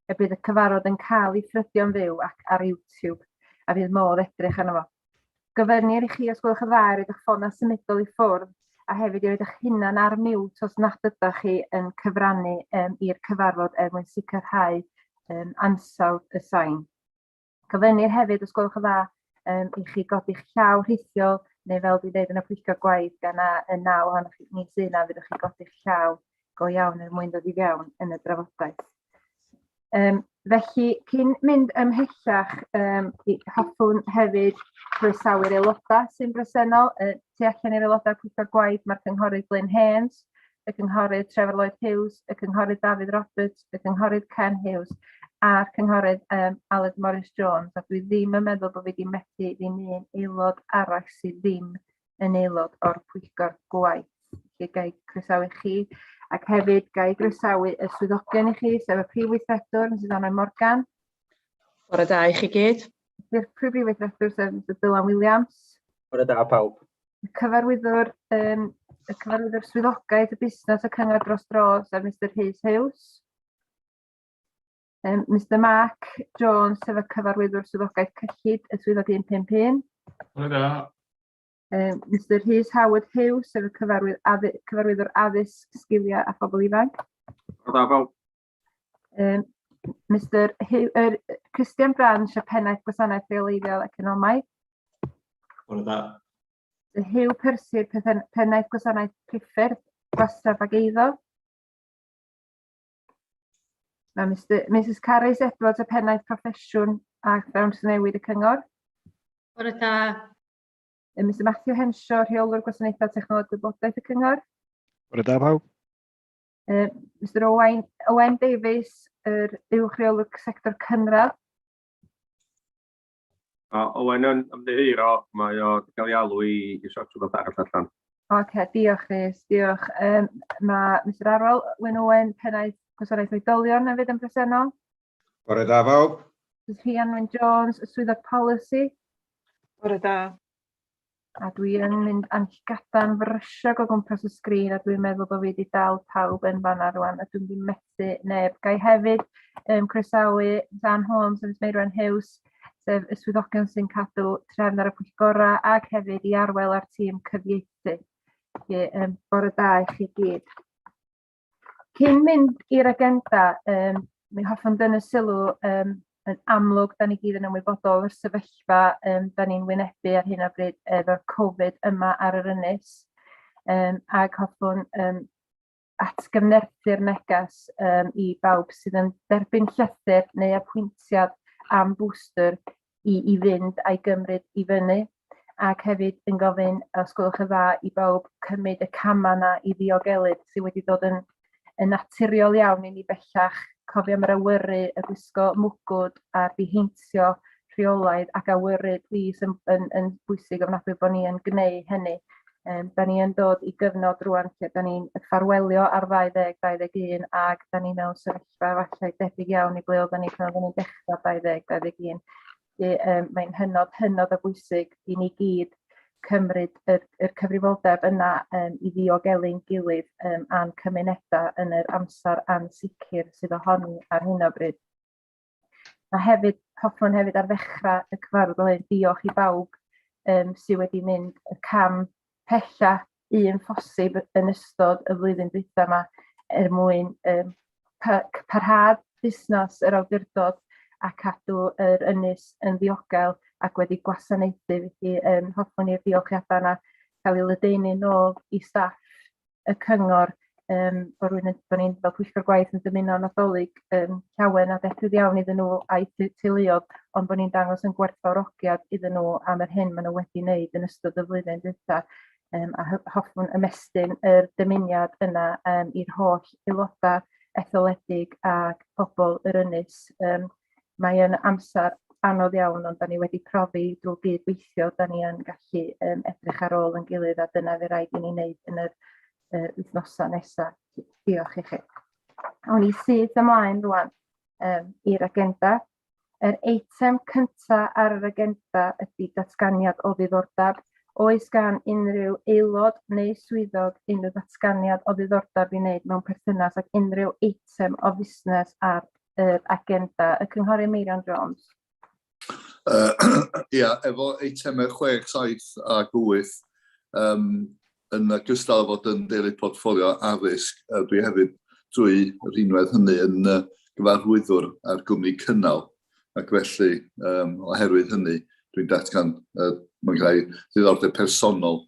y bydd y cyfarfod yn cael ei ffrydio'n fyw ac ar YouTube, a fydd modd edrych arno fo. Gyfynir i chi os gwelwch yn dda roed eich ffonau symudol i ffwrdd, a hefyd i roed eich hunan ar mute os nad ydych chi yn cyfrannu i'r cyfarfod mwyn sicrhau ansawdd y sain. Cyfynir hefyd os gwelwch yn dda i chi godi'ch llaw rhithiol, neu fel dwi'n dweud yn y Pwyllgor Gwaith, gan y 9 ohonoch chi ni sy'n yna, fyddwch chi godi'ch llaw go iawn mwyn dod i fewn yn y drafodaeth. Felly, cyn mynd ymhellach, hoffwn hefyd croesawu'r aelodau sy'n bresennol. Tu allan i'r aelodau'r Pwyllgor Gwaith, mae'r cynghorydd Glyn Haynes, y cynghorydd Trevor Lloyd Hughes, y cynghorydd David Roberts, y cynghorydd Ken Hughes, a'r cynghorydd Aled Morris Jones. A dwi ddim yn meddwl bod fi wedi methu ddim un aelod arall sydd ddim yn aelod o'r Pwyllgor Gwaith. Felly gai croesawu chi, ac hefyd gai croesawu y swyddogion i chi, sef y Prif Weithredwr, Mrs Anwen Morgan. Bore da i chi gyd. Ydy'r Prif Weithredwr, sef Mr Dylan Williams. Bore da pawb. Y cyfarwyddwr swyddogaeth y busnes y cyngor dros dro, sef Mr Rhys Hughes. Mr Mark Jones, sef y cyfarwyddwr swyddogaeth cyllid y swyddog 151. Bore da. Mr Rhys Howard Hughes, sef y cyfarwyddwr addysg, sgiliau a phobl ifanc. Bore da pawb. Mr Christian Branch, y pennaeth gwasanaeth rheoleiddiol economaidd. Bore da. Hugh Percy, pennaeth gwasanaeth priffyrdd, gwastraff ag eiddo. Mae Mrs Carys Edwards, y pennaeth proffesiwn a thrawsnewid y cyngor. Bore da. Mr Matthew Henshaw, rheolwr gwasanaethau technoleg gwybodaeth y cyngor. Bore da pawb. Mr Owen Davies, yr uwchreolwr sector cynradd. Owen yn ymddiheuro, mae o wedi cael ei alw i sortio fel arall allan. Oce, diolch Rhys, diolch. Mae Mr Arwel Wyn Owen, pennaeth gwasanaeth oedolion yn fydd yn bresennol. Bore da pawb. Mrs Rhian Wyn Jones, y swyddog polisi. Bore da. A dwi yn mynd gadarn frysiog o gwmpas y sgrin, a dwi'n meddwl bod fi wedi dal pawb yn fan'na rwan, a dwi'n wedi methu neb. Gai hefyd croesawu Dan Holmes a Meirwan Hughes, sef y swyddogion sy'n cadw trefn ar y pwyllgorau, ac hefyd i arwel ar tîm cyfieithu. Bore da i chi gyd. Cyn mynd i'r agenda, mi hoffwn dynnu sylw yn amlwg, da ni gyd yn ymwybodol o'r sefyllfa da ni'n wynebu ar hyn o bryd efo'r Covid yma ar yr ynys, ac hoffwn atgyfnerthu'r neges i bawb sydd yn derbyn llythyr neu apwyntiad am booster i fynd a'i gymryd i fyny, ac hefyd yn gofyn os gwelwch yn dda i bawb cymryd y camau yna i ddiogelu sydd wedi dod yn naturiol iawn i ni bellach. Cofio am yr awyru, y gwisgo mwgwd a'r dihintio rheolaidd ac awyru plis yn bwysig ofnadwy bod ni yn gwneud hynny. Da ni yn dod i gyfnod rwan lle da ni'n ffarwelio ar 2021 ac da ni mewn sefyllfa efallai debyg iawn i ble oedden ni pan oedden ni'n dechrau 2021. Mae'n hynod o bwysig i ni gyd cymryd yr cyfrifoldeb yna i ddiogelu'n gilydd a'n cymunedau yn yr amser ansicr sydd ohoni ar hyn o bryd. Hoffwn hefyd ar ddechrau y cyfarfod diolch i bawb sydd wedi mynd y cam pella un ffosib yn ystod y flwyddyn dwytha yma mwyn parhad busnes yr awdurdod a cadw yr ynys yn ddiogel ac wedi gwasanaethu. Felly hoffwn i'r diolchiadau yna cael ei ledaenu nôl i staff y cyngor bod ni'n fel Pwyllgor Gwaith yn dymuno nadolig llawen a dethwydd iawn iddyn nhw a'i teuluodd, ond bod ni'n dangos yn gwerthfawrogiad iddyn nhw am yr hyn maen nhw wedi wneud yn ystod y flwyddyn dwytha. A hoffwn ymestyn yr dymuniad yna i'r holl aelodau etholedig ac pobl yr ynys. Mae yn amser anodd iawn, ond da ni wedi profi drwy gydweithio, da ni yn gallu edrych ar ôl yn gilydd, a dyna fe rhaid i ni wneud yn yr wythnosau nesaf. Diolch i chi. Awn ni sydd ymlaen rwan i'r agenda. Yr eitem cyntaf ar yr agenda ydy datganiad o ddiddordeb. Oes gan unrhyw aelod neu swyddog unrhyw ddatganiad o ddiddordeb i wneud mewn perthynas ac unrhyw eitem o fusnes ar agenda. Y cynghorydd Meirion Jones. Ia, efo eitemau 6, 7 a 8, yn ogystal â fod yn deulu portffolio addysg, dwi hefyd drwy yr unwedd hynny yn gyfarwyddwr ar gwmni cynnal, ac felly oherwydd hynny dwi'n datgan mae'n cael ddiddordeb personol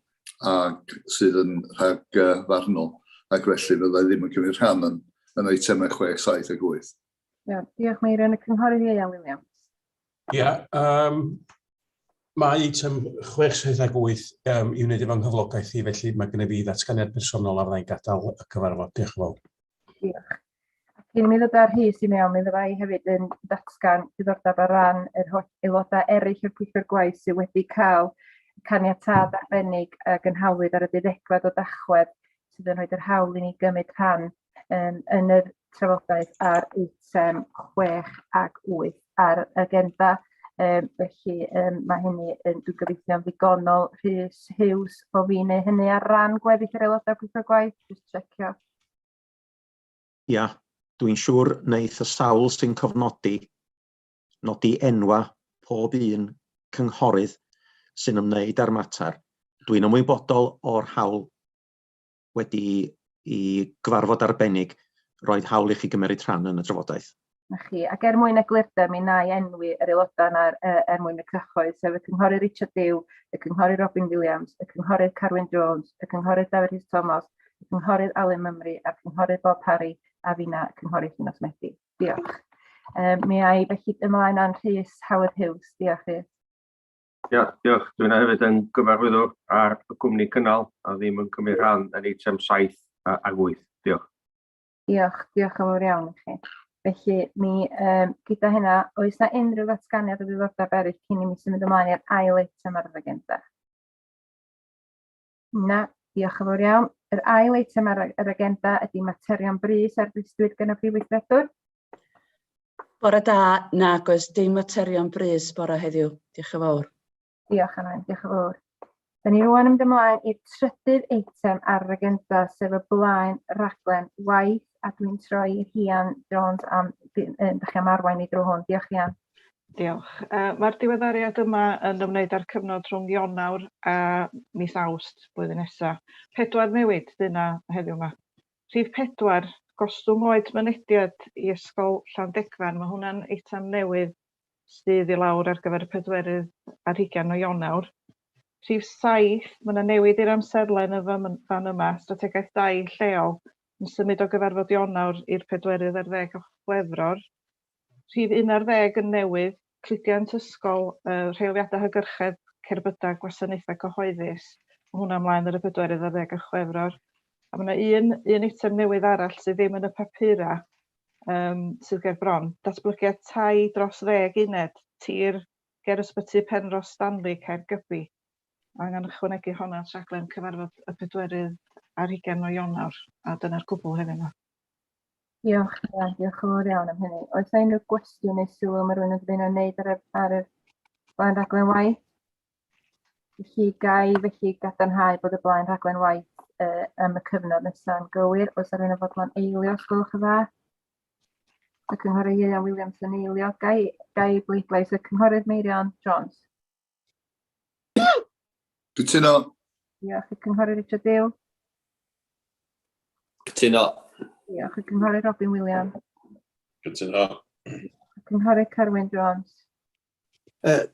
ac sydd yn rhagfarnol, ac felly fyddai ddim yn cymryd rhan yn eitemau 6, 7 a 8. Diolch Meirion, y cynghorydd Ieuan Williams. Ia, mae eitem 6, 7 a 8 i wneud efo'n nghyflogaeth i, felly mae gennym fi ddatganiad personol ar ddau'n gadael y cyfarfod. Diolch yn fawr. Diolch. Cyn mi ddod ar hys i mewn, mi fyddai hefyd yn datgan diddordeb ar ran yr holl aelodau eraill o'r Pwyllgor Gwaith sydd wedi cael caniatâd arbennig ac yn hawlydd ar y 12 o Dachwedd sydd yn rhoid yr hawl i ni gymryd rhan yn yr trafodaeth ar eitem 6 ac 8 ar agenda. Felly mae hynny yn dwi'n gobeithio'n ddigonol. Rhys Hughes o fi neu hynny ar ran gweddill yr aelodau Pwyllgor Gwaith. Just checio. Ia, dwi'n siŵr wneith y sawl sy'n nodi enwa pob un cynghorydd sy'n ymwneud â'r mater. Dwi'n ymwybodol o'r hawl wedi i gyfarfod arbennig roedd hawl i chi gymryd rhan yn y trafodaeth. Na chi, ac mwyn eglurder, mi na i enwi yr aelodau yna mwyn y cyhoedd, sef y cynghorydd Richard Dew, y cynghorydd Robin Williams, y cynghorydd Carwyn Jones, y cynghorydd Dafydd Rhys Thomas, y cynghorydd Alun Mymru, a'r cynghorydd Bob Parry, a finna y cynghorydd Llunos Medi. Diolch. Mi ai felly ymlaen a'n Rhys Howard Hughes. Diolch chi. Diolch. Dwi'n hefyd yn gyfarwyddwr ar y gwmni cynnal a ddim yn cymryd rhan yn eitem 7 a 8. Diolch. Diolch yn fawr iawn i chi. Felly, gyda hynna, oes na unrhyw ddatganiad o ddiddordeb eraill cyn i mi symud ymlaen i'r ail eitem ar yr agenda? Na, diolch yn fawr iawn. Yr ail eitem ar yr agenda ydy materion brys ar ddisgwyd gan y Prif Weithredwr. Bore da, nag oes dim materion brys bore heddiw. Diolch yn fawr. Diolch yn fawr. Da ni rwan yn mynd ymlaen i'r trydydd eitem ar yr agenda sef y blaen raglen waith, a dwi'n troi i Ian Jones am ddechrau marwain i drwy hwn. Diolch Ian. Diolch. Mae'r diweddariad yma yn ymwneud â'r cyfnod rhwng Ionawr a mis Awst blwyddyn nesaf. 4 newid dyna heddiw yma. Rhif 4, gostwng oed mynediad i ysgol Llandegfan. Mae hwnna'n eitem newydd sydd i lawr ar gyfer y 4 ar 20 o Ionawr. Rhif 7, mae yna newid i'r amserlen y fan yma, strategaeth 2 lleol, yn symud o gyfarfod Ionawr i'r 4 ar 10 o Chwefror. Rhif 11 yn newydd, cludiant ysgol, rheoliadau hygyrchedd, cerbydau, gwasanaethau cyhoeddus. Mae hwnna ymlaen ar y 4 ar 10 o Chwefror. A mae yna un eitem newydd arall sydd ddim yn y papura sydd ger bron. Datblygiad tai dros 10 uned, tir ger ysbyty Penros Stanley, Caergybi. Angen ychwanegu honna rhaglen cyfarfod y 4 ar 20 o Ionawr, a dyna'r cwbl hefyd yma. Diolch yn fawr iawn am hynny. Oes na unrhyw gwestiwn neu sylw mae rhywun yn dweud yn wneud ar y blaen raglen waith? Felly gadarnhau bod y blaen raglen waith am y cyfnod nesaf yn gywir. Oes ar un o fodlon eilio, os gwelwch yn dda? Y cynghorydd Ieuan Williams yn eilio. Gai bleidlais y cynghorydd Meirion Jones. Cytuno. Diolch. Y cynghorydd Richard Dew. Cytuno. Diolch. Y cynghorydd Robin Williams. Cytuno. Y cynghorydd Carwyn Jones.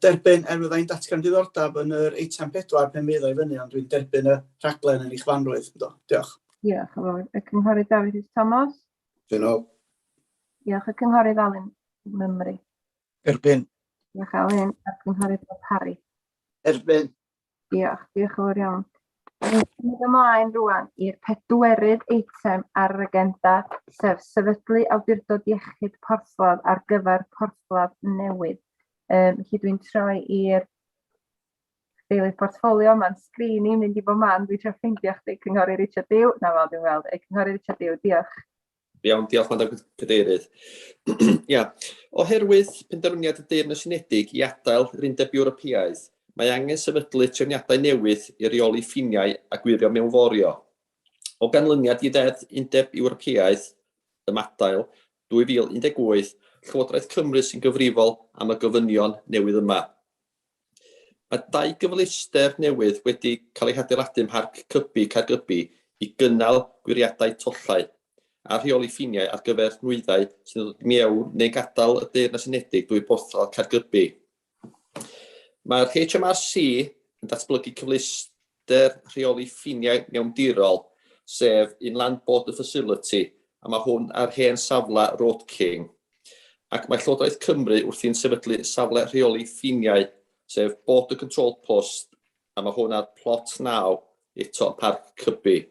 Derbyn fyddai'n datgan diddordeb yn yr eitem 4 pen fydd o'i fyny, ond dwi'n derbyn y rhaglen yn eich fanrwydd. Diolch. Diolch yn fawr. Y cynghorydd Dafydd Rhys Thomas. Cytuno. Diolch. Y cynghorydd Alun Mymru. Erbyn. Diolch Alun. A'r cynghorydd Bob Parry. Erbyn. Diolch yn fawr iawn. Mynd ymlaen rwan i'r 4 eitem ar yr agenda, sef sefydlu awdurdod iechyd porthladd ar gyfer porthladd newydd. Felly dwi'n troi i'r deilydd portffolio, mae'n sgrin i'n mynd i bob man, dwi'n troi ffeindio chdi cynghorydd Richard Dew. Na fel dwi'n weld, cynghorydd Richard Dew, diolch. Iawn, diolch Madam Cadeirydd. Oherwydd penderfyniad y Deyrnas Unedig i adael yr Undeb Ewropeaidd, mae angen sefydlu trefniadau newydd i reoli ffiniau a gwirio mewnforio. O ganlyniad i deddf Undeb Ewropeaidd, ymadael, 2018, Llywodraeth Cymru sy'n gyfrifol am y gofynion newydd yma. Mae 2 gyfleuster newydd wedi cael eu hadeiladu'n Mharc Cybi Caergybi i gynnal gwiriadau tollau a rheoli ffiniau ar gyfer nwyddau sy'n dod mewn neu gadael y Deyrnas Unedig drwy Borthol Caergybi. Mae'r HMRC yn datblygu cyfleuster rheoli ffiniau mewndirol, sef Inland Border Facility, a mae hwn ar hen safle Road King. Ac mae Llywodraeth Cymru wrthi'n sefydlu safle rheoli ffiniau, sef Border Control Post, a mae hwn ar plot 9 eto Parc Cybi.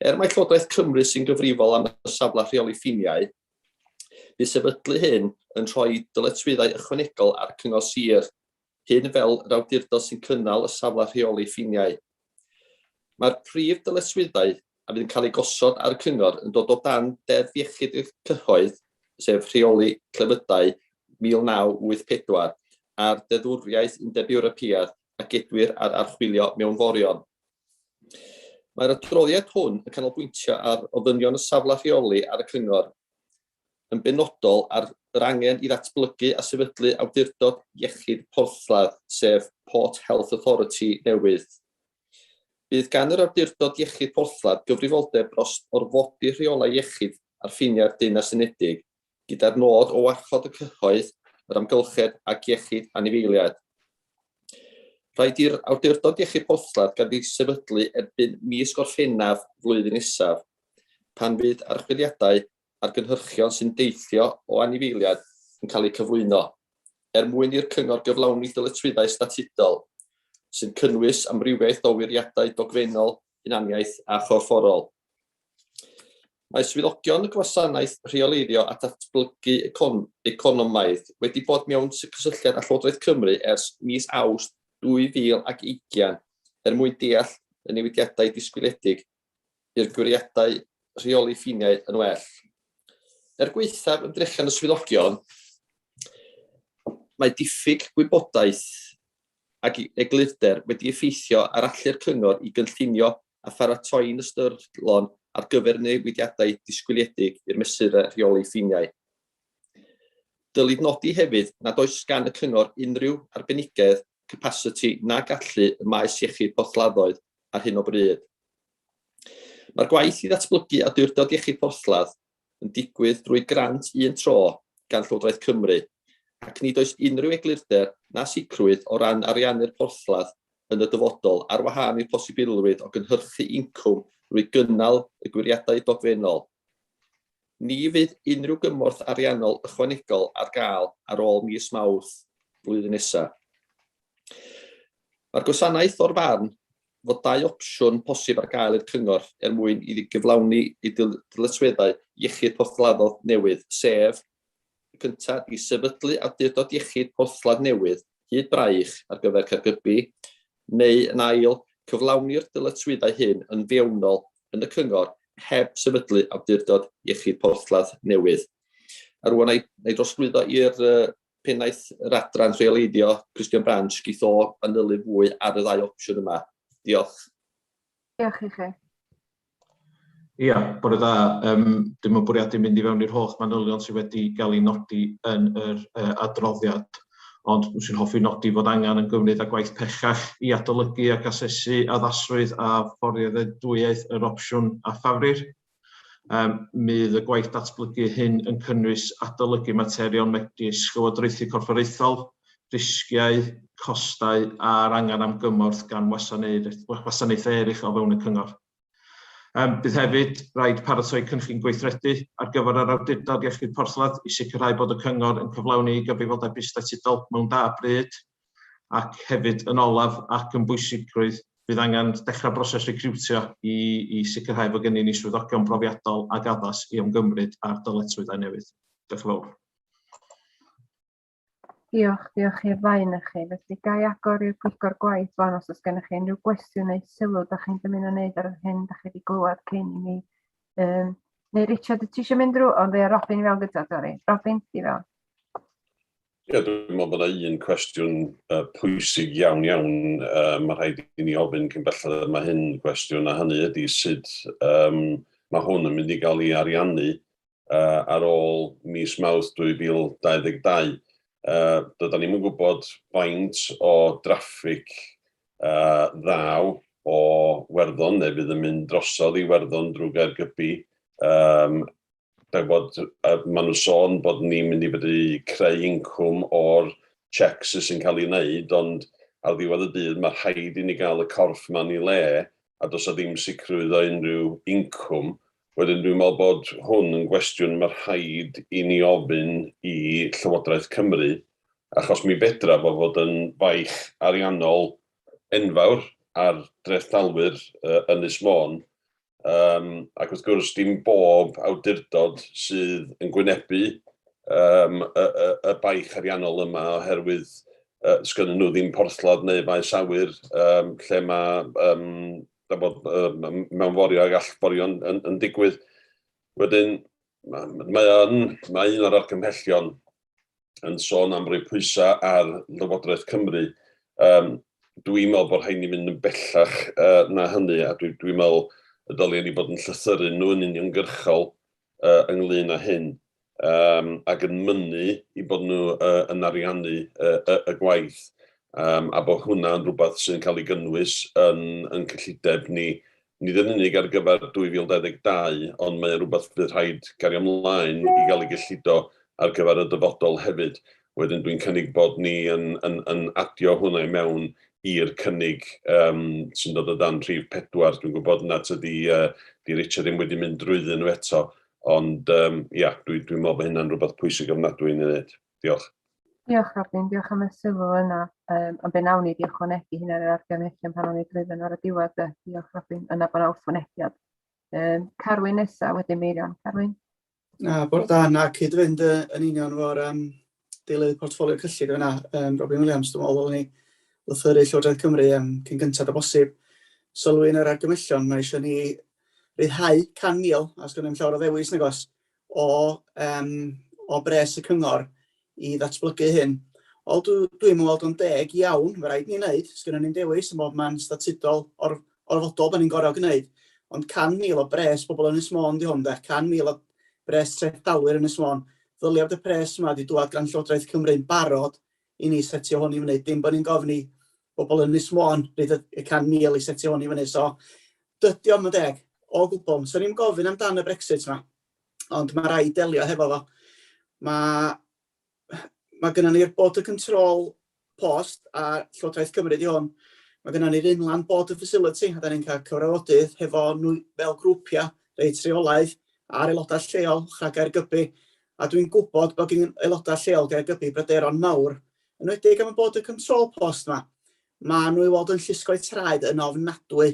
Mae Llywodraeth Cymru sy'n gyfrifol am y safle rheoli ffiniau, bydd sefydlu hyn yn rhoi dyletswyddau ychwanegol ar cyngor sir, hyn fel yr awdurdod sy'n cynnal y safle rheoli ffiniau. Mae'r prif dyletswyddau a fydd yn cael ei gosod ar y cyngor yn dod o dan Deddf Iechyd y Cyhoedd, sef rheoli clefydau 1984, a'r Deddfwriaeth Undeb Ewropeaidd a gedwir ar archwilio mewnforion. Mae'r adroddiad hwn yn canolbwyntio ar ofynion y safle rheoli ar y cyngor, yn benodol ar yr angen i ddatblygu a sefydlu awdurdod iechyd porthladd, sef Port Health Authority newydd. Bydd gan yr awdurdod iechyd porthladd gyfrifoldeb dros orfodi rheolau iechyd ar ffiniau'r Deyrnas Unedig, gyda'r nod o warchod y cyhoedd, yr amgylchedd ac iechyd anifeiliaid. Rhaid i'r awdurdod iechyd porthladd gael ei sefydlu erbyn mis Gorffennaf flwyddyn nesaf, pan fydd archwiliadau a'r gynhyrchion sy'n deithio o anifeiliaid yn cael eu cyflwyno, mwyn i'r cyngor gyflawni dyletswyddau statudol, sy'n cynnwys amrywiaeth o wiriadau dogfennol, hunaniaeth a chorfforol. Mae swyddogion y gwasanaeth rheoleirio a datblygu economaidd wedi bod mewn cysylltiad â Llywodraeth Cymru ers mis Awst 2020 mwyn deall y newidiadau disgwyliedig i'r gwiriadau rheoli ffiniau yn well. Gwaethaf ymdrechion y swyddogion, mae diffyg gwybodaeth ac eglurder wedi effeithio ar allu'r cyngor i gynllunio a pharatoi'n ystyrlon ar gyfer newidiadau disgwyliedig i'r mesurau rheoli ffiniau. Dylid nodi hefyd nad oes gan y cyngor unrhyw arbenigedd, capacity na gallu y maes iechyd porthladdoedd ar hyn o bryd. Mae'r gwaith i ddatblygu awdurdod iechyd porthladd yn digwydd drwy grant un tro gan Llywodraeth Cymru, ac nid oes unrhyw eglurder na sicrwydd o ran ariannu'r porthladd yn y dyfodol ar wahân i'r posibilrwydd o gynhyrchu incwm drwy gynnal y gwiriadau dogfennol. Ni fydd unrhyw gymorth ariannol ychwanegol ar gael ar ôl mis Mawrth flwyddyn nesaf. Mae'r gwasanaeth o'r farn fod 2 opsiwn posib ar gael i'r cyngor mwyn i gyflawni i dyletsweddau iechyd porthladdodd newydd, sef cyntaf i sefydlu awdurdod iechyd porthladd newydd hyd braich ar gyfer Caergybi, neu yn ail cyflawni'r dyletswyddau hyn yn fewnol yn y cyngor heb sefydlu awdurdod iechyd porthladd newydd. A rwan ei drosglwyddo i'r pennaeth yr adran rheoleidio Christian Branch geith o fanylu fwy ar y 2 opsiwn yma. Diolch. Diolch i chi. Ia, bore da. Dim yn bwriadu mynd i fewn i'r holl manylion sydd wedi cael ei nodi yn yr adroddiad, ond sy'n hoffi nodi fod angen yn gymryd â gwaith pechach i adolygu ac asesu addasrwydd a fforddiadwyedd yr opsiwn a ffafrir. Mydd y gwaith datblygu hyn yn cynnwys adolygu materion megis llywodraethu corfforaethol, risgiau, costau a'r angen am gymorth gan wasanaethau eraill o fewn y cyngor. Bydd hefyd rhaid paratoi cynllun gweithredu ar gyfer yr awdurdod iechyd porthladd i sicrhau bod y cyngor yn cyflawni gyfrifoldebau statudol mewn da bryd, ac hefyd yn olaf ac yn bwysigrwydd bydd angen dechrau broses recriwtio i sicrhau fod gennym ni swyddogion profiadol ac addas i ymgymryd ar dyletswyddau newydd. Diolch yn fawr. Diolch i'r ddau o chi. Felly gai agor i'r Pwyllgor Gwaith fan os oes gennych chi unrhyw gwestiwn neu sylw da chi'n dymuno wneud ar hyn da chi wedi glywed cyn i ni. Neu Richard, ti eisiau mynd drwy? Ond Robin i fewn gyda, sori. Robin, ti fewn. Ie, dwi'n meddwl bod yna un cwestiwn pwysig iawn. Mae rhaid i ni ofyn cyn belled mae hyn cwestiwn, a hynny ydy sut mae hwn yn mynd i gael ei ariannu ar ôl mis Mawrth 2022. Dydan ni'n gwybod faint o draffig ddaw o Werddon, neu fydd yn mynd drosodd i Werddon drwy Gaergybi. Maen nhw sôn bod ni'n mynd i fedru creu incwm o'r checs sy'n cael ei wneud, ond ar ddiwedd y dydd mae rhaid i ni gael y corff ma'n i le, a does o ddim sicrwydd o unrhyw incwm. Wedyn dwi'n meddwl bod hwn yn gwestiwn mae rhaid i ni ofyn i Llywodraeth Cymru, achos mi fedra fod yn faich ariannol enfawr ar drefthalwyr Ynys Môn. Ac wrth gwrs, dim bob awdurdod sydd yn gwynebu y baich ariannol yma oherwydd sgynnon nhw ddim porthladd neu faes awyr lle mae mewnforio ag allforio yn digwydd. Wedyn, mae un o'r argymhellion yn sôn am roi pwysau ar Llywodraeth Cymru. Dwi'n meddwl bod rhaid ni mynd yn bellach na hynny, a dwi'n meddwl y dyliau ni bod yn llythyru nhw yn uniongyrchol ynglyn â hyn, ac yn mynnu i bod nhw yn ariannu y gwaith, a bod hwnna'n rhywbeth sy'n cael ei gynnwys yn cyllideb ni, nid yn unig ar gyfer 2022, ond mae rhywbeth fydd rhaid gario ymlaen i gael ei gyllido ar gyfer y dyfodol hefyd. Wedyn dwi'n cynnig bod ni yn adio hwnna i mewn i'r cynnig sy'n dod o dan rhif 4. Dwi'n gwybod nad ydi Richard ddim wedi mynd drwyddyn nhw eto, ond dwi'n meddwl bod hynna'n rhywbeth pwysig ofnadwy i wneud. Diolch. Diolch Robin, diolch am y sylw yna. Ond be nawn ni di ychwanegu hynny'n yr argymhellion pan o'n i drwyddyn ar y diwedd. Diolch Robin, yna bod 'na wrthwynebiad. Carwyn nesa wedyn Meirion. Carwyn? Bore da, na cyd-fynd yn union fo'r deilydd portffolio cyllid yna, Robin Williams, dwi'n meddwl ni lythyru Llywodraeth Cymru cyn gyntaf o bosib sylwyn yr argymhellion. Mae eisiau ni ryddhau 100,000, a sgynnym llawer o ddewis nagos, o bres y cyngor i ddatblygu hyn. Dwi'n meddwl o'n deg iawn, fe rhaid ni'n wneud, sgynnym ni'n dewis yn bob man statudol orfodol da ni'n gorau gwneud, ond 100,000 o bres bobl yn Ynys Môn di hwn, 100,000 o bres trefdalwyr yn Ynys Môn. Ddyliad y pres yma di dŵad gan Llywodraeth Cymru'n barod i ni setio hwn i fyny, dim bod ni'n gofni bobl yn Ynys Môn bydd y 100,000 i setio hwn i fyny. So, dydi o'n deg o gwbl. So ni'n gofyn amdano y Brexit yma, ond mae rai delio hefo fo. Mae gennym ni'r Border Control Post a Llywodraeth Cymru di hwn. Mae gennym ni'r Inland Border Facility, a da ni'n cael cyfrifodydd hefo nhw fel grwpiau reit reolaidd a'r aelodau lleol cha Gaergybi. A dwi'n gwybod bod gen aelodau lleol Gaergybi bryderon mawr. Yn wedig am y Border Control Post yma, mae nhw i weld yn llusgo'i traed yn ofnadwy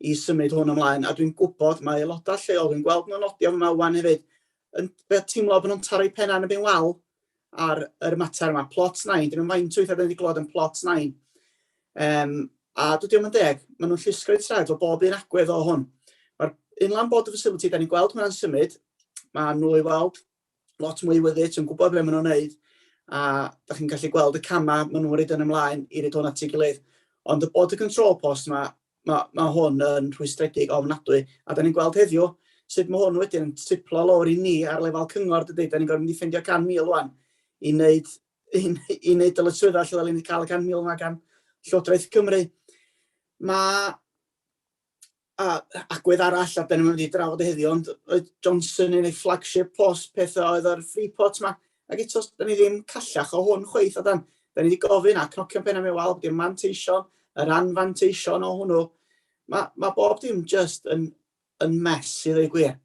i symud hwn ymlaen. A dwi'n gwybod mae aelodau lleol, dwi'n gweld nhw'n nodi yma wan hefyd, yn teimlo bod nhw'n torri penna yn y wal ar yr mater yma, plot 9. Dwi'n faint weithiau da ni wedi glywed yn plot 9. A dydi o'm yn deg, maen nhw'n llusgo'i traed o bob un agwedd o hwn. Mae'r Inland Border Facility, da ni'n gweld hwnna'n symud, mae nhw i weld lot mwy wyddyd, yn gwybod beth maen nhw'n wneud, a da chi'n gallu gweld y camau maen nhw'n rhaid yn ymlaen i reid hwn at ei gilydd. Ond y Border Control Post mae hwn yn rhwystredig ofnadwy, a da ni'n gweld heddiw sut mae hwn wedyn yn triplo lawr i ni ar lefel cyngor, dydy. Da ni'n gorfod mynd i ffeindio 100,000 wan i wneud dyletswydda lle da ni'n cael y 100,000 yma gan Llywodraeth Cymru. Mae agwedd arall, a da ni'n mynd i drafod heddiw, ond oedd Johnson yn ei flagship post pethau oedd o'r Freeport yma, ac eto da ni ddim callach o hwn chweith, a da ni wedi gofyn a cnocio'n penna mewn wal, di'r manteision, yr anfanteision o hwnnw. Mae bob dim just yn mes i ddweud gwir,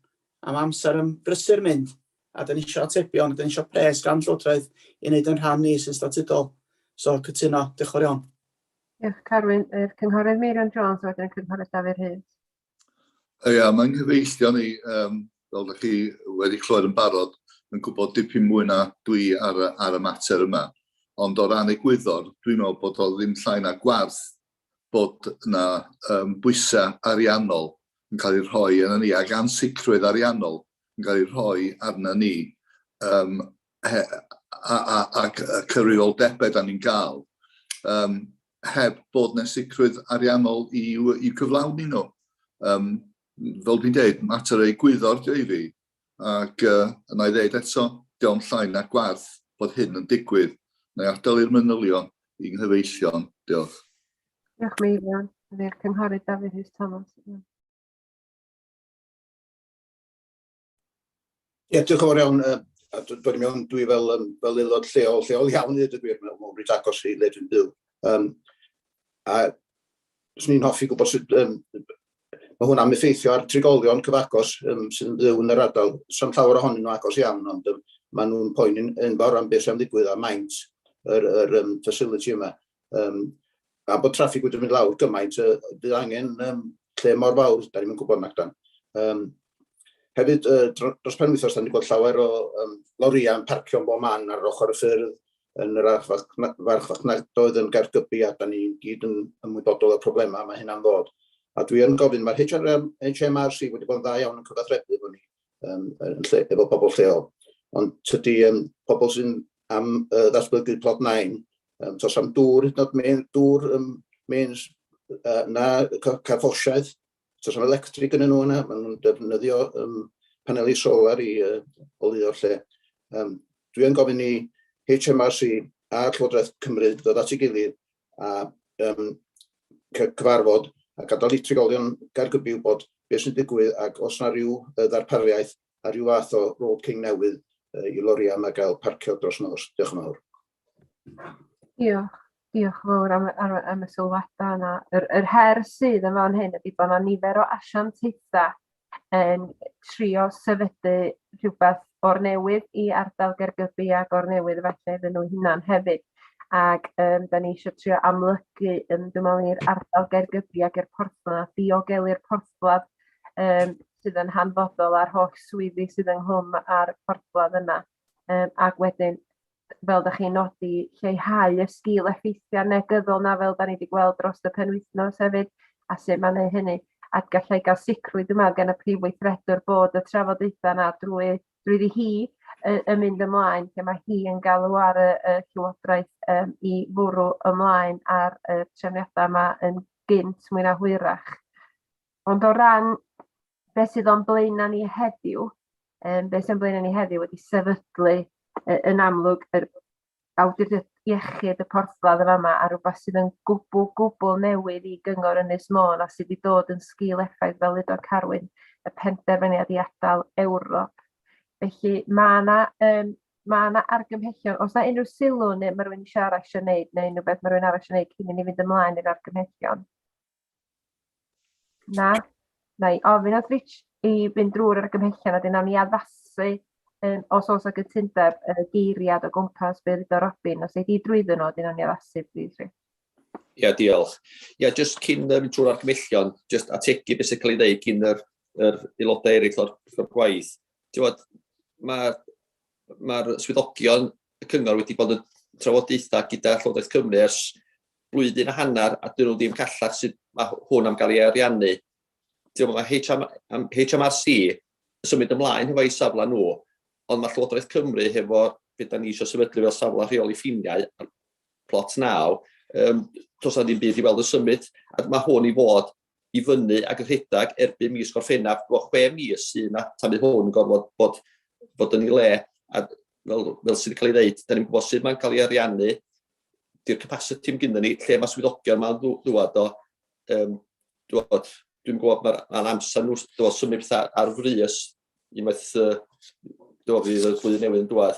a mae amser yn brysur mynd, a da ni eisiau atebion, a da ni eisiau pres gan Llywodraeth i wneud yn rhan ni sy'n statudol. So, cytuno, diolch yn fawr iawn. Diolch Carwyn. Cynghorydd Meirion Jones wedyn cynghorydd Dafydd Hughes. Ia, mae'n nghyfeillio ni, fel da chi wedi clywed yn barod, yn gwybod dipyn mwy na dwi ar y mater yma. Ond o ran egwyddor, dwi'n meddwl bod o ddim llai na gwarth bod yna bwysau ariannol yn cael ei rhoi yna ni, ac ansicrwydd ariannol yn cael ei rhoi arna ni, ac y cyfrifoldebau da ni'n cael, heb bod yna sicrwydd ariannol i'w cyflawni nhw. Fel dwi'n dweud, mater o egwyddor dio i fi, ac yna i ddeud eto, diolch llai na gwarth bod hyn yn digwydd. Na i adael i'r manylion i'n nghyfeillion. Diolch. Diolch Meifion. Ydy'r cynghorydd Dafydd Rhys Thomas. Diolch yn fawr iawn. Dwi'n mewn dwi fel aelod lleol iawn i ddweud y gwir, mewn reit agos i le dwi'n byw. A swn i'n hoffi gwybod sut mae hwnna'n effeithio ar trigolion cyfagos sydd yn byw yn yr ardal. Sa'n llawer ohonyn nhw agos iawn, ond maen nhw'n poeni'n enfawr am beth sy'n digwydd a maint yr facility yma. A bod traffig wedi mynd lawr gymaint, bydd angen lle mor fawr, da ni'n gwybod nagdan. Hefyd, dros penwythnos, da ni'n gweld llawer o loria yn parcio yn bob man ar ochr y ffyrdd yn yr farchnatoedd yn Gaergybi, a da ni gyd yn ymwybodol o'r problemau mae hynna'n ddod. A dwi yn gofyn, mae'r HMRC wedi bod yn dda iawn yn cyfathrebu efo ni, efo pobl lleol. Ond tydi pobl sy'n am ddatblygu plot 9, tos am dŵr, dŵr means na carffosiaeth, tos am electric yn nhw yna, maen nhw'n defnyddio paneli solar i olio'r lle. Dwi yn gofyn i HMRC a Llywodraeth Cymru ddod at ei gilydd a cyfarfod a gadael i trigolion Gaergybi wybod beth sy'n digwydd ac os yna rhyw ddarpariaeth a rhyw fath o Road King newydd i loria yma gael parcio dros nos. Diolch yn fawr. Diolch yn fawr am y sylwadau yna. Yr her sydd yn fan hyn ydy bod yna nifer o asiantaethau yn trio sefydlu rhywbeth o'r newydd i ardal Gaergybi ac o'r newydd efallai iddyn nhw hunan hefyd. Ac da ni eisiau trio amlygu dwi'n meddwl i'r ardal Gaergybi ac i'r porthladd, diogelu'r porthladd sydd yn hanfodol a'r holl swyddi sydd ynghlwm ar porthladd yna. Ac wedyn, fel da chi'n nodi, lleihau y sgil effeithiau negyddol na fel da ni wedi gweld dros y penwythnos hefyd, a sut mae'n neud hynny. A gallai gael sicrwydd yma gan y prif weithredwr bod y trafodaethau yna drwyddi hi yn mynd ymlaen, lle mae hi yn galw ar y Llywodraeth i fwrw ymlaen ar y trefniadau yma yn gynt mwy na hwyrach. Ond o ran beth sydd o'n blaenau ni heddiw, beth sy'n blaenau ni heddiw wedi sefydlu yn amlwg yr awdurdod iechyd y porthladd yma a rhywbeth sydd yn gwbl newydd i gyngor Ynys Môn a sydd wedi dod yn sgil effaith fel Ludo Carwyn, y penderfyniad i adael Ewrop. Felly mae yna argymhellion, os yna unrhyw sylw neu mae rhywun eisiau arall eisiau wneud, neu unrhyw beth mae rhywun arall eisiau wneud cyn i ni fynd ymlaen i'r argymhellion. Na, i ofyn at Rich i fynd drwy'r argymhellion a dyna ni addasu os oes o gytundeb geiriad o gwmpas beth ydy'r Robin, os ei di drwyddo nhw, dyna ni addasu, please. Ia, diolch. Ia, jyst cyn mynd drwy'r argymhellion, jyst ategu beth sy'n cael ei ddeud cyn yr aelodau eraill o'r gwaith. Mae'r swyddogion y cyngor wedi bod yn trafodaethau gyda Llywodraeth Cymru ers blwyddyn a hanner a dyn nhw ddim callach sut mae hwn am gael ei ariannu. Mae HMRC yn symud ymlaen hefo ei safle nhw, ond mae Llywodraeth Cymru hefo beth da ni eisiau sefydlu fel safle rheoli ffiniau plot 9, does na ddim byd i weld y symud, a mae hwn i fod i fyny ac yn rhedag erbyn mis Gorffennaf, 6 mis sy'n na tan bydd hwn yn gorfod bod yn ei le, a fel sydd wedi cael ei ddeud, da ni'n gwybod sut mae'n cael ei ariannu, di'r capacity yn gynnu ni, lle mae swyddogion mae'n dŵad o, dwi'n gwybod mae'n amser nhw symud pethau ar frys, unwaith fydd y blwyddyn newydd yn dŵad.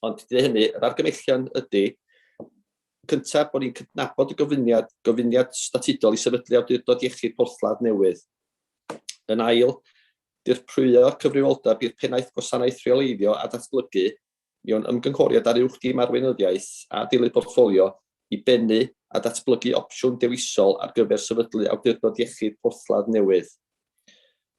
Ond dydy hynny, yr argymhellion ydy, cyntaf bod ni'n cydnabod y gofyniad statudol i sefydlu awdurdod iechyd porthladd newydd. Yn ail, dirprwyo cyfrifoldeb i'r pennaeth gwasanaeth rheoleiddio a datblygu mewn ymgynghoriad ar uwch dim arweinyddiaeth a dilyd portffolio i bennu a datblygu opsiwn dewisol ar gyfer sefydlu awdurdod iechyd porthladd newydd.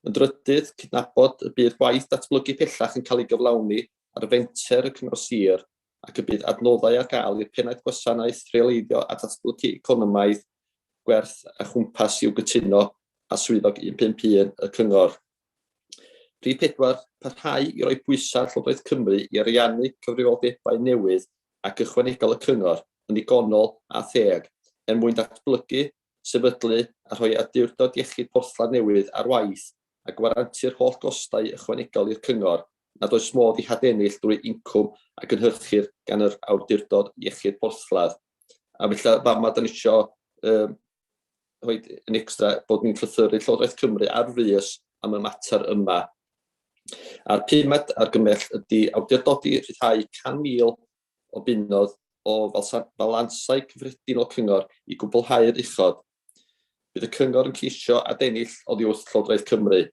Yn drydydd, cydnabod y bydd gwaith datblygu pellach yn cael ei gyflawni ar y fenter y cyngor sir ac y bydd adnoddau ar gael i'r pennaeth gwasanaeth rheoleiddio a datblygu economaidd, gwerth a chwmpas i'w gytuno a swyddog 151 y cyngor. Rhif 4, parhau i roi pwysau Llywodraeth Cymru i ariannu cyfrifoldebau newydd ac ychwanegol y cyngor yn ddigonol a theg mwyn datblygu, sefydlu a rhoi awdurdod iechyd porthladd newydd ar waith a gwarantu'r holl gostau ychwanegol i'r cyngor nad oes modd I hadennill drwy incwm a gynhyrchir gan yr awdurdod iechyd porthladd. A felly fama da ni isio rhoi yn extra bod ni'n llythyru Llywodraeth Cymru ar frys am y mater yma. A'r pumed argymell ydy awdurdodi rhyddhau 100,000 o bunnoedd o falansau cyffredinol cyngor I gwblhau'r uchod. Bydd y cyngor yn ceisio adennill oddi wrth Llywodraeth Cymru.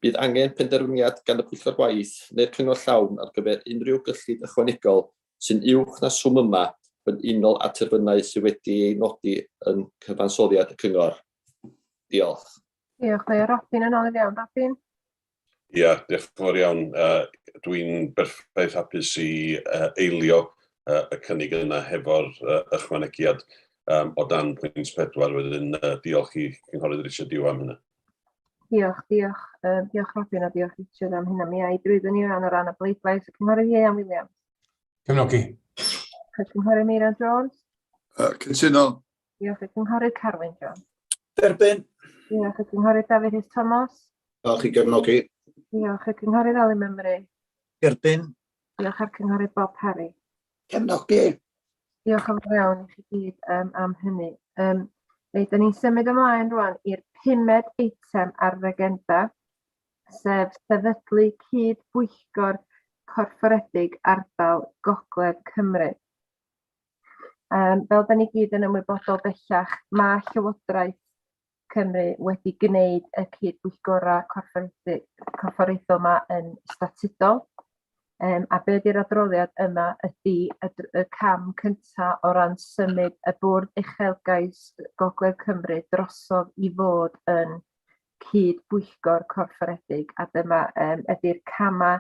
Bydd angen penderfyniad gan y Pwyllgor Gwaith neu'r cyngor llawn ar gyfer unrhyw gyllid ychwanegol sy'n uwch na swm yma yn unol a terfynau sydd wedi ei nodi yn cyfansoddiad y cyngor. Diolch. Diolch, mae Robin yn ôl I fewn. Robin? Ia, diolch yn fawr iawn. Dwi'n berffaith hapus I eilio y cynnig yna hefo'r ychwanegiad o dan pwynt 4 wedyn diolch I cynghorydd Richard Dew am hynny. Diolch Robin a diolch Richard am hynna. Mi ai drwyddyn ni ran o ran y bleidlais y cynghorydd Ieuan Williams. Cefnogi. Y cynghorydd Meiron Jones. Cytuno. Diolch y cynghorydd Carwyn Jones. Derbyn. Diolch y cynghorydd Dafydd Rhys Thomas. Diolch I gefnogi. Diolch y cynghorydd Ali Mymru. Derbyn. Diolch ar cynghorydd Bob Parry. Gefnogi. Diolch yn fawr iawn I chi gyd am hynny. Da ni'n symud ymlaen rwan i'r 5ed eitem ar yr agenda, sef sefydlu cydbwyllgor corfforedig ardal Gogledd Cymru. Fel da ni gyd yn ymwybodol bellach, mae Llywodraeth Cymru wedi gwneud y cydbwyllgorau corfforaethol yma yn statudol. A be ydy'r adroddiad yma ydy y cam cyntaf o ran symud y Bwrdd Uchelgais Gogledd Cymru drosodd I fod yn cydbwyllgor corfforedig. A dyma ydy'r camau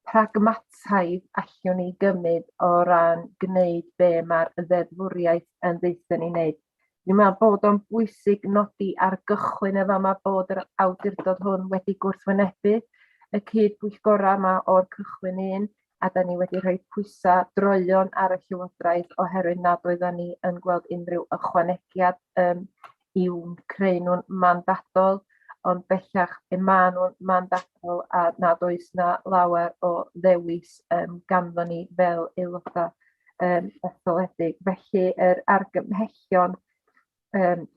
pragmataidd allwn ni gymryd o ran gwneud be mae'r ddeddfwriaeth yn ddeithio ni wneud. Dwi'n meddwl bod o'n bwysig nodi ar gychwyn efo yma bod yr awdurdod hwn wedi gwrthwynebu y cydbwyllgorau yma o'r cychwyn un, a da ni wedi rhoi pwysau droeon ar y Llywodraeth oherwydd nad oeddan ni yn gweld unrhyw ychwanegiad i'w creu nhw'n mandatol, ond bellach mae nhw'n mandatol a nad oes na lawer o ddewis ganddo ni fel aelodau etholedig. Felly yr argymhellion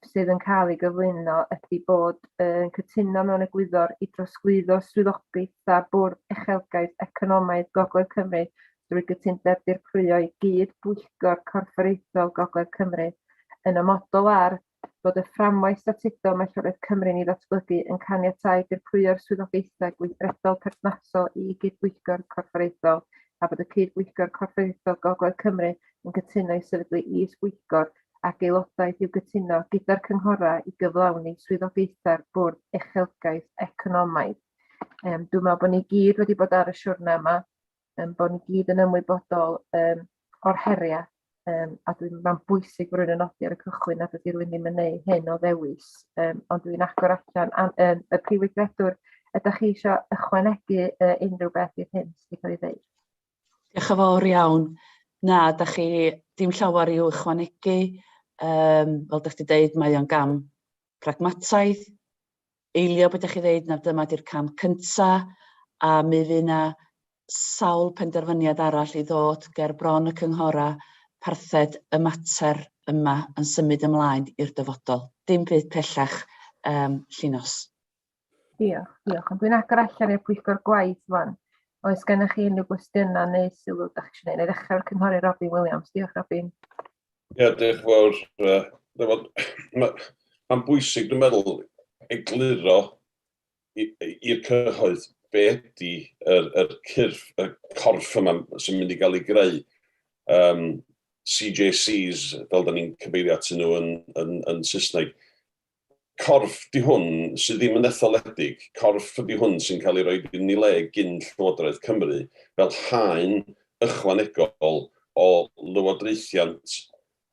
sydd yn cael ei gyflwyno ydy bod yn cytuno mewn egwyddor I drosglwyddo swyddogaeth a Bwrdd Uchelgais Economaidd Gogledd Cymru drwy gytundeb dirprwyo I gydbwyllgor corfforaethol Gogledd Cymru yn ymodol ar bod y fframwaith statudol mae Llywodraeth Cymru I ddatblygu yn caniatáu dirprwyo'r swyddogaethau gweithredol perthnasol I gydbwyllgor corfforaethol a bod y cydbwyllgor corfforaethol Gogledd Cymru yn cytuno I sefydlu is-bwyllgor ac aelodaeth i'w gytuno gyda'r cynghorau I gyflawni swyddogaethau'r Bwrdd Uchelgais Economaidd. Dwi'n meddwl bod ni gyd wedi bod ar y siwrna yma, bod ni gyd yn ymwybodol o'r heriau, a dwi'n meddwl bwysig bod rwy'n yn nodi ar y cychwyn nad ydy rwy'n ddim yn neud hyn o ddewis, ond dwi'n agor allan y prif weithredwr, ydych chi eisiau ychwanegu unrhyw beth i'r hyn sydd wedi cael ei ddeud? Diolch yn fawr iawn. Na, ydych chi dim llawer i'w ychwanegu. Fel ydych chi dweud, mae o'n gam pragmataidd. Eilio beth ydych chi dweud, na dyma di'r cam cyntaf, a mi fydd yna sawl penderfyniad arall I ddod ger bron y cynghorau parthed y mater yma yn symud ymlaen i'r dyfodol. Dim byd pellach llunos. Diolch. Ond dwi'n agor allan i'r Pwyllgor Gwaith fan. Oes gennych chi unrhyw gwestiynau neu sylw ydych chi eisiau gwneud? Neu ddechrau'r cynghorydd Robin Williams. Diolch Robin. Ia, diolch fawr. Mae'n bwysig, dwi'n meddwl, egluro i'r cyhoedd be ydy yr cyrff, y corff yma sy'n mynd I gael ei greu. CJCs, fel da ni'n cyfeirio atyn nhw yn Saesneg. Corff di hwn sydd ddim yn etholedig, corff ydi hwn sy'n cael ei roi yn ei le gyn Llywodraeth Cymru fel haen ychwanegol o lywodraethiant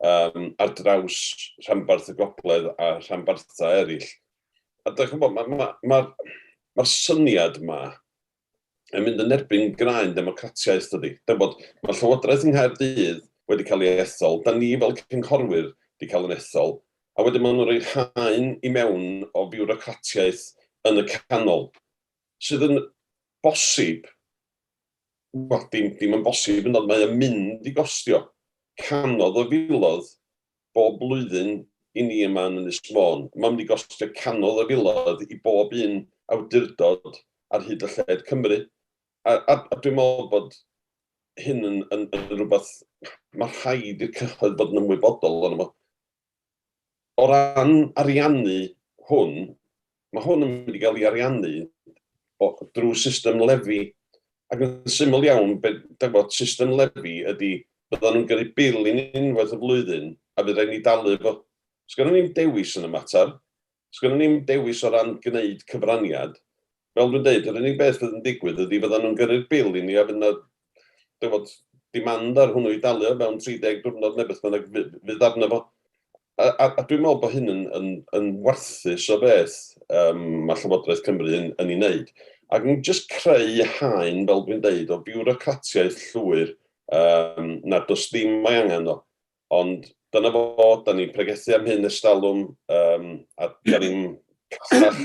ar draws rhanbarth y Gogledd a rhanbarthau eraill. A dych chi'n bod, mae'r syniad yma yn mynd yn erbyn graen democratiaeth dydy. Mae Llywodraeth yng Nghaerdydd wedi cael ei ethol, da ni fel cynghorwyr wedi cael yn ethol, a wedyn maen nhw'n rhoi haen I mewn o fiwrocratiaeth yn y canol, sydd yn bosib, wel, dim yn bosib, ond mae yn mynd i gostio canodd o filodd bob blwyddyn i ni yma yn Ynys Môn. Mae'n mynd i gostio canodd o filodd i bob un awdurdod ar hyd y lled Cymru. A dwi'n meddwl bod hyn yn rhywbeth, mae rhaid i'r cyhoedd bod yn ymwybodol o'n yma. O ran ariannu hwn, mae hwn yn mynd i gael ei ariannu drwy system lefi. Ac yn syml iawn, system lefi ydy byddan nhw'n gyrru bil i'n unwaith y flwyddyn a bydd rhaid ni dalu fo. Sgynnon ni'n dewis yn y mater, sgynnon ni'n dewis o ran gwneud cyfraniad. Fel dwi'n dweud, yr unig beth fydd yn digwydd ydy byddan nhw'n gyrru'r bil i ni a fydd yna demand ar hwnnw i dalu o mewn 30 diwrnod neu beth fydd arno fo. A dwi'n meddwl bod hyn yn warthus o beth mae Llywodraeth Cymru yn ei wneud. Ac yn just creu haen, fel dwi'n dweud, o biwrocratiaeth llwyr na does ddim mae angen o. Ond dyna fo, da ni'n pregethu am hyn estalwm a da ni'n callach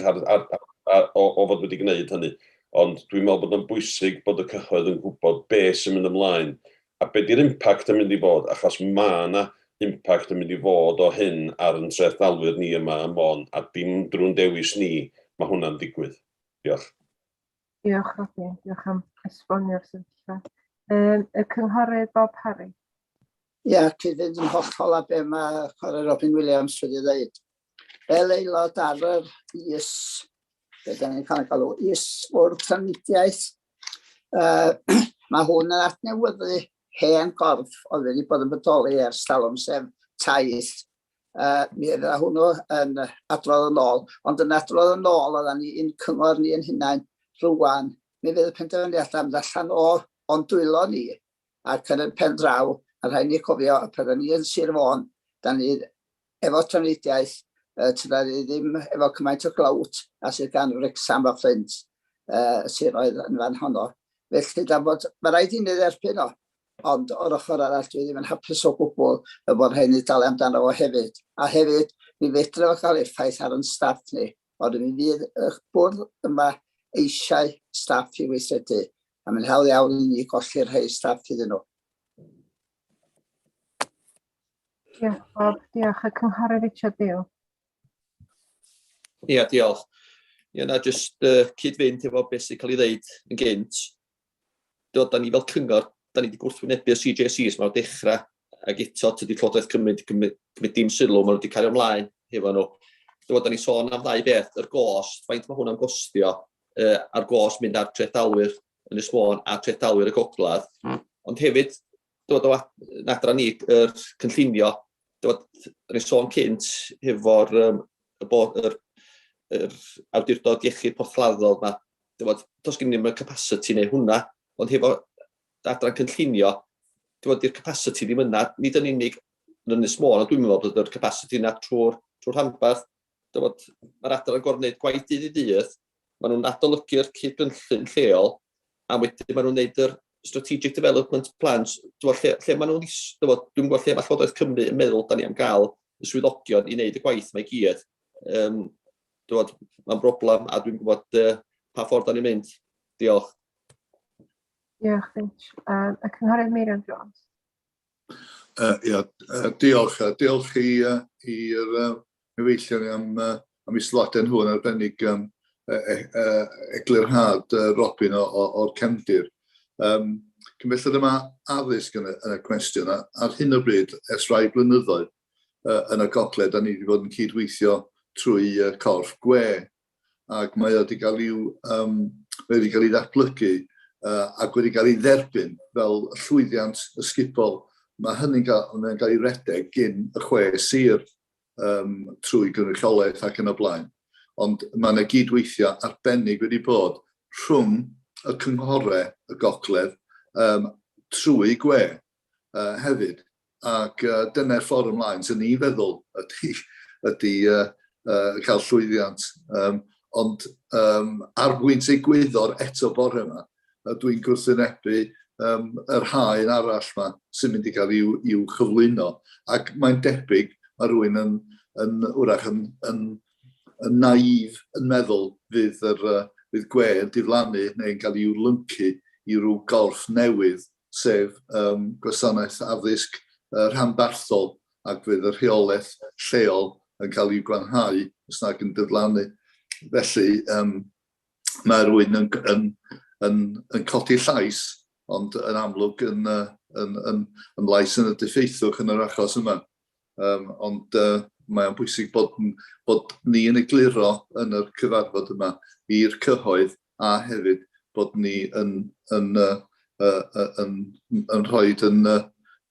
o fod wedi gwneud hynny. Ond dwi'n meddwl bod yn bwysig bod y cyhoedd yn gwybod beth sy'n mynd ymlaen a beth di'r impact yn mynd i fod, achos mae yna impact yn mynd i fod o hyn ar yn trefthalwyr ni yma ym Môn a dim drwy'n dewis ni, mae hwnna'n digwydd. Diolch. Diolch, Robin. Diolch am esbonio'r sefyllfa. Y cynghorydd Bob Harry. Ia, cyd-fynd yn hollol a be mae Cynghorydd Robin Williams wedi dweud. Fel aelod ar yr is, be da ni'n cael ei galw, is o'r trafnidiaeth, mae hwn yn adnewyddu hen gorff oedd wedi bod yn bodoli ers talwm sef taith. Mi oedd hwnnw yn adrodd yn ôl, ond yn adrodd yn ôl oedd ni un cyngor ni yn hunain rwan. Mi fydd y penderfyniad am allan o'n dwylo ni ac yn y pen draw, a rhaid ni cofio pan ni yn Sir Fôn, da ni efo trafnidiaeth, tyda ni ddim efo cymaint o glawt a sydd gan Wrecsam a Flint sydd oedd yn fan honno. Felly mae rhaid i ni dderbyn o. Ond o'r ochr arall dwi ddim yn hapus o gwbl y bod rhaid ni dalu amdano fo hefyd. A hefyd, mi fedra fo gael effaith ar yn staff ni, ond mi fydd y bwrdd yma eisiau staff i weithredu. A mae'n hel iawn i ni golli'r rhai staff iddyn nhw. Diolch, Bob. Diolch. Y cynghorydd Richard Dew. Ia, diolch. Ia, na, jyst cyd-fynd efo beth sy'n cael ei ddeud yn gynt. Da ni fel cyngor, da ni wedi gwrthwynebu'r CJCs mae'n dechrau ac eto tydi Llywodraeth Cymru cymryd dim sylw, maen nhw wedi cario ymlaen efo nhw. Da ni sôn am ddau beth, yr gost, faint mae hwnna'n gostio a'r gost mynd ar trefthalwyr yn Ynys Môn a trefthalwyr y Gogledd. Ond hefyd, yn adran ni, yr cynllunio, ni sôn cynt efo'r awdurdod iechyd porthlladdol yma. Does gen ddim y capacity neu hwnna, ond hefo adran cynllunio, di'r capacity ddim yna, nid yn unig yn Ynys Môn, ond dwi'n meddwl bod yr capacity yna trwy'r rhanbarth. Mae'r adran gorfod gwaith dydd i dydd, maen nhw'n adolygu'r cyd-gynllun lleol, a wedyn maen nhw'n gwneud yr strategic development plans, lle maen nhw'n, dwi'n gwybod lle mae Llywodraeth Cymru yn meddwl da ni am gael y swyddogion i wneud y gwaith mae gyd. Mae'n broblem, a dwi'n gwybod pa ffordd da ni'n mynd. Diolch. Diolch, Rich. Y cynghorydd Miriam Jones. Diolch. Diolch i'r myfeillion am ei sylwadau hwn arbennig eglurhad Robin o'r cefndir. Cymellad yma addysg yn y cwestiwn. Ar hyn o bryd, ers rai blynyddoedd yn y Gogledd, da ni wedi bod yn cydweithio trwy corff gwe, ac mae wedi cael ei ddatblygu ac wedi cael ei dderbyn fel llwyddiant ysgubol. Mae hynny'n cael ei redeg gyn y 6 sir trwy gynrychiolaeth ac yn y blaen. Ond mae yna gydweithio arbennig wedi bod rhwng y cynghorau y Gogledd trwy gwe hefyd. Ac dyna'r ffordd ymlaen sy'n ni feddwl ydy cael llwyddiant. Ond ar bwynt ei gwyddor eto bore yma, dwi'n gwrthwynebu yr haen arall yma sy'n mynd i gael i'w chyflwyno. Ac mae'n debyg mae rhywun yn wrach yn naif yn meddwl fydd gwe yn diflannu neu'n cael ei wrlyncu i ryw gorff newydd, sef gwasanaeth addysg rhanbarthol, ac fydd y rheolaeth lleol yn cael ei gwanhau os nag yn diflannu. Felly, mae rhywun yn codi llais, ond yn amlwg yn lais yn y diffeithwch yn yr achos yma. Ond mae'n bwysig bod ni yn egluro yn yr cyfarfod yma i'r cyhoedd a hefyd bod ni yn rhoi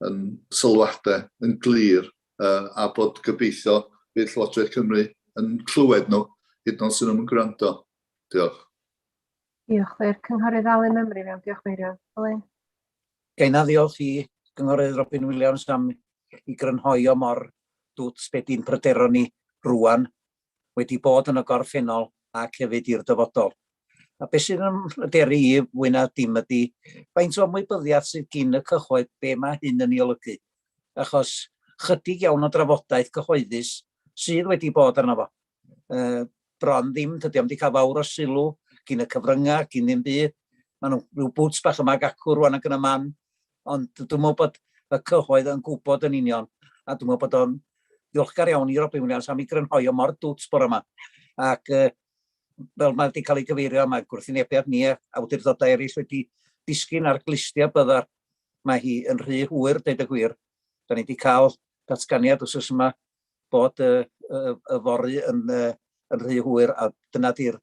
yn sylwadau yn glir a bod gobeithio bydd Llywodraeth Cymru yn clywed nhw hyd yn oed sy'n nhw'n gwrando. Diolch. Diolch, Lir. Cynghorydd Alun Mymru fewn. Diolch, Meirion. Alun. Gaina ddiolch i Cynghorydd Robin Williams am i grynhoi o mor dwts be di'n pryderon ni rwan wedi bod yn y gorffennol ac hefyd i'r dyfodol. A beth sy'n ymderi i fwy na dim ydy faint o ymwybyddiaeth sydd gyn y cyhoedd be mae hyn yn ei olygu. Achos chydig iawn o drafodaeth cyhoeddus sydd wedi bod arno fo. Bron ddim, dydy am di cael fawr o sylw gyn y cyfryngau, gyn ddim byd. Mae nhw rhyw bwts bach yma gacw rwan ac yn y man, ond dwi'n meddwl bod y cyhoedd yn gwybod yn union, a dwi'n meddwl bod o'n ddiolchgar iawn i Robin Williams am ei grynhoi o mor dwts bore yma. Ac fel mae wedi cael ei gyfeirio, mae gwrthwynebiad ni a awdurdodau eraill wedi disgyn ar glustia byddar. Mae hi yn rhy hwyr, deud y gwir. Da ni wedi cael datganiad wrth yma bod y fory yn rhy hwyr, a dyna di'r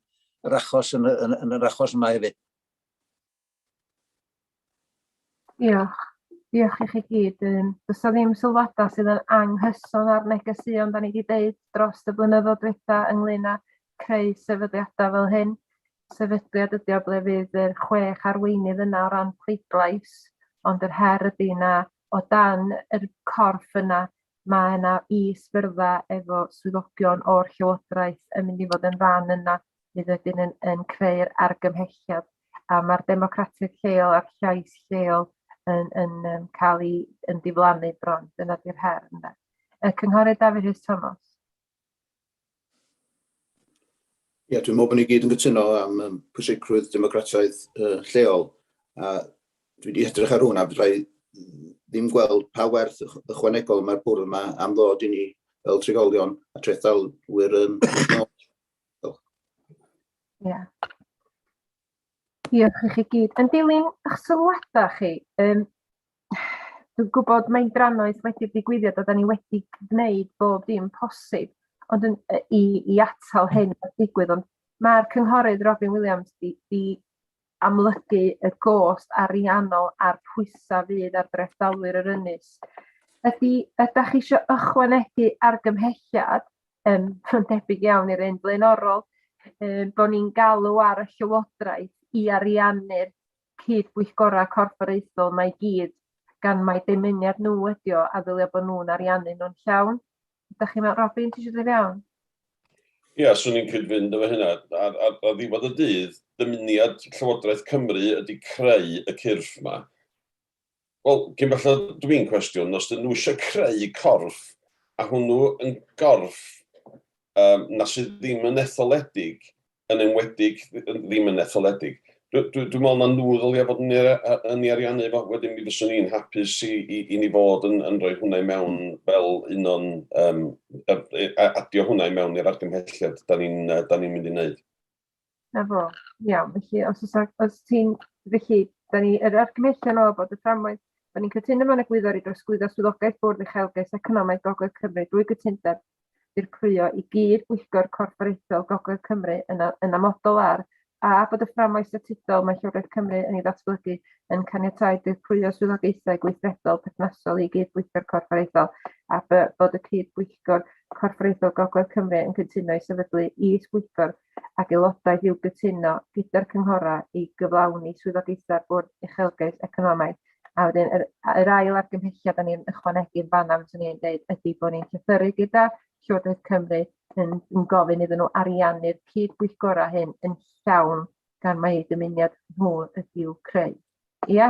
achos yn yr achos yma hefyd. Diolch. Diolch i chi gyd. Does na ddim sylwadau sydd yn anghyson ar negeseuon da ni wedi deud dros y blynyddoedd diwetha ynglŷn â creu sefydliadau fel hyn. Sefydliad ydy o ble fydd yr 6 arweinydd yna o ran pleidlais, ond yr her ydy yna o dan yr corff yna, mae yna is-byrddau efo swyddogion o'r Llywodraeth yn mynd i fod yn rhan yna, fydd ydyn yn creu'r argymhelliad. A mae'r democratig lleol a'r llais lleol yn cael ei diflannu bron. Dyna di'r her yna. Cynghorydd Dafydd Rhys Thomas. Ie, dwi'n meddwl bod ni gyd yn gytuno am pwysigrwydd democratiaeth lleol. A dwi wedi edrych ar hwnna, fydrai ddim gweld pa werth ychwanegol mae'r bwrdd yma am ddod i ni fel trigolion a trethalwyr yn Ie. Diolch i chi gyd. Yn dilyn eich sylwadau chi, dwi'n gwybod mae drannoedd wedi'r digwyddiad a da ni wedi gwneud bob dim posib ond i atal hyn o digwydd, ond mae'r cynghorydd Robin Williams di amlygu y gost ariannol a'r pwysau fydd ar drethalwyr yr ynys. Ydych chi eisiau ychwanegu argymhelliad, yn debyg iawn i'r un blaenorol, bod ni'n galw ar y Llywodraeth i ariannu'r cydbwyllgorau corfforaethol mae gyd gan mai dymuniad nhw ydi o a ddylio bod nhw'n ariannu nhw'n llawn. Ydych chi'n meddwl, Robin, ti eisiau dod fewn? Ie, swn i'n cydfynd efo hynna. A ddiwedd y dydd, dymuniad Llywodraeth Cymru ydi creu y cyrff yma. Wel, cyn bellad dwi'n cwestiwn, os dyn nhw eisiau creu corff, a hwnnw yn gorff na sydd ddim yn etholedig, yn enwedig ddim yn etholedig. Dwi'n meddwl na nhw ddylio bod yn ei ariannu fo, wedyn mi fyswn i'n hapus i ni fod yn rhoi hwnna i mewn fel un o'n adio hwnna i mewn i'r argymhelliad da ni'n mynd i wneud. Na fo, iawn, felly os ti'n, felly, yr argymhelliad o bod y fframwaith, da ni'n cytuno mewn egwyddor i drosglwyddo swyddogaeth Bwrdd Uchelgais Economaidd Gogledd Cymru drwy gytundeb i'r crwyo i gyd bwyllgor corfforaethol Gogledd Cymru yn amodol ar a bod y fframwaith statudol mae Llywodraeth Cymru yn ei ddatblygu yn caniatáu i'r crwyo swyddogaethau gweithredol perthnasol i gyd bwyllgor corfforaethol a bod y cydbwyllgor corfforaethol Gogledd Cymru yn cytuno i sefydlu is-bwyllgor ac aelodaeth i'w gytuno gyda'r cynghorau i gyflawni swyddogaethau'r Bwrdd Uchelgais Economaidd. A wedyn, yr ail argymhelliad da ni'n ychwanegu'n fan'na, fyswn i'n dweud, ydy bod ni'n llythyru gyda Llywodraeth Cymru yn gofyn iddyn nhw ariannu'r cydbwyllgorau hyn yn llawn gan mai dymuniad nhw ydy'w creu. Ia?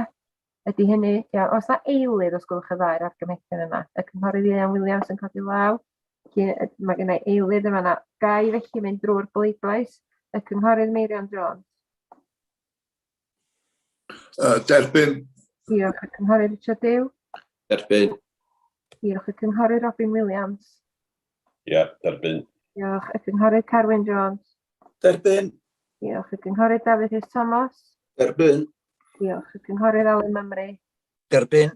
Ydy hynny? Ia. Os na eilydd os gwelwch y ddau'r argymhelliad yna, y cynghorydd Ian Williams yn codi law. Mae gen i eilydd yma na. Gai felly mynd drwy'r bleidlais. Y cynghorydd Meirion Jones. Derbyn. Diolch. Y cynghorydd Richard Dew. Derbyn. Diolch. Y cynghorydd Robin Williams. Ie, derbyn. Diolch. Y cynghorydd Carwyn Jones. Derbyn. Diolch. Y cynghorydd Dafydd Rhys Thomas. Derbyn. Diolch. Y cynghorydd Alun Mymru. Derbyn.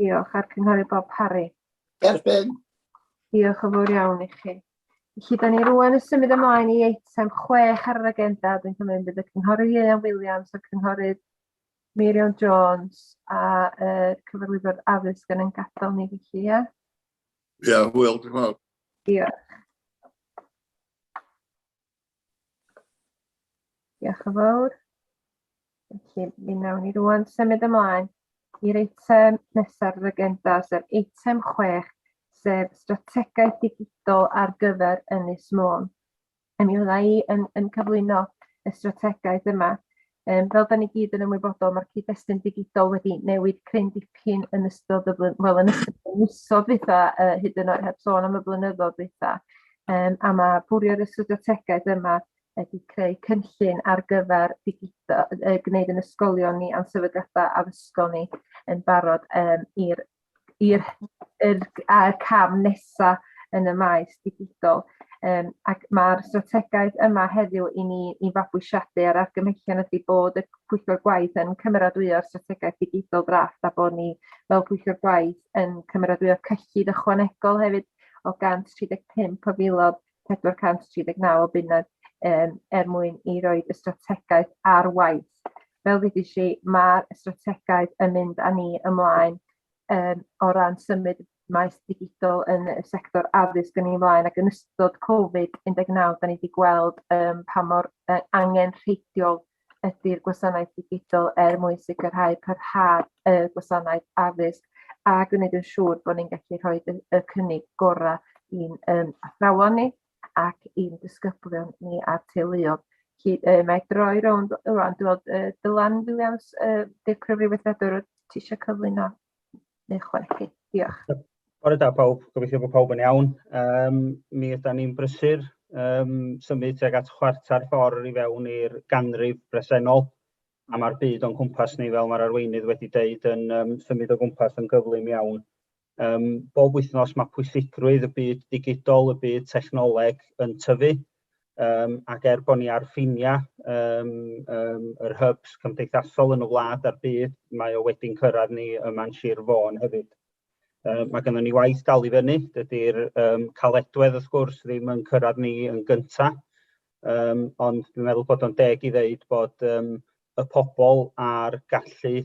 Diolch. A'r cynghorydd Bob Parry. Derbyn. Diolch yn fawr iawn i chi. Felly, da ni rwan yn symud ymlaen i eitem 6 ar yr agenda. Dwi'n cymryd bydd y cynghorydd Ieuan Williams a cynghorydd Meirion Jones a cyfarwyddwr addysg yn gadael ni felly, ie? Ie, Wil, dwi'n fawr. Diolch. Diolch yn fawr. Felly, mi wnawn ni rwan symud ymlaen i'r eitem nesaf ar yr agenda, sef eitem 6, sef strategaeth digidol ar gyfer Ynys Môn. Mi fydda i yn cyflwyno y strategaeth yma. Fel da ni gyd yn ymwybodol, mae'r cyd-destun digidol wedi newid cryn dipyn yn ystod y misoedd dwytha, hyd yn oed heb sôn am y blynyddoedd dwytha. A mae bwrio'r strategaeth yma wedi creu cynllun ar gyfer gwneud yn ysgolion ni a'n sefydliadau addysgol ni yn barod i'r cam nesaf yn y maes digidol. Ac mae'r strategaeth yma heddiw i ni fabwysiadu ar argymhellion ydy bod y Pwyllgor Gwaith yn cymeradwyo'r strategaeth digidol drafft a bod ni fel Pwyllgor Gwaith yn cymeradwyo cyllid ychwanegol hefyd o 135 o filoedd 439 o bunnod mwyn i roi y strategaeth ar waith. Fel ddudais i, mae'r strategaeth yn mynd â ni ymlaen o ran symud maes digidol yn y sector addysg yn ei ymlaen ac yn ystod Covid-19 da ni wedi gweld pa mor angenrheidiol ydy'r gwasanaeth digidol mwyn sicrhau parhad y gwasanaeth addysg a gwneud yn siŵr bod ni'n gallu rhoi y cynnig gorau i'n athrawon ni ac i'n disgyblion ni a'r teuluoedd. Mae droi rownd rwan, dwi'n gweld Dylan Williams, di'r cyfrifiadwr, ti eisiau cyflwyno neu chwerthu? Diolch. Bore da pawb, gobeithio bod pawb yn iawn. Mi ydym ni'n brysur symud tuag at chwarter ffordd i fewn i'r ganrif bresennol a mae'r byd o'n cwmpas ni fel mae'r arweinydd wedi deud yn symud o gwmpas yn gyflym iawn. Bob wythnos mae pwysigrwydd y byd digidol, y byd technoleg yn tyfu ac bod ni ar ffiniau yr hubs cymdeithasol yn y wlad a'r byd, mae o wedi'n cyrraedd ni yma'n Sir Fôn hefyd. Mae gynnon ni waith dal i fyny, dydy'r caledwedd wrth gwrs ddim yn cyrraedd ni yn gyntaf, ond dwi'n meddwl bod o'n deg i ddeud bod y pobl a'r gallu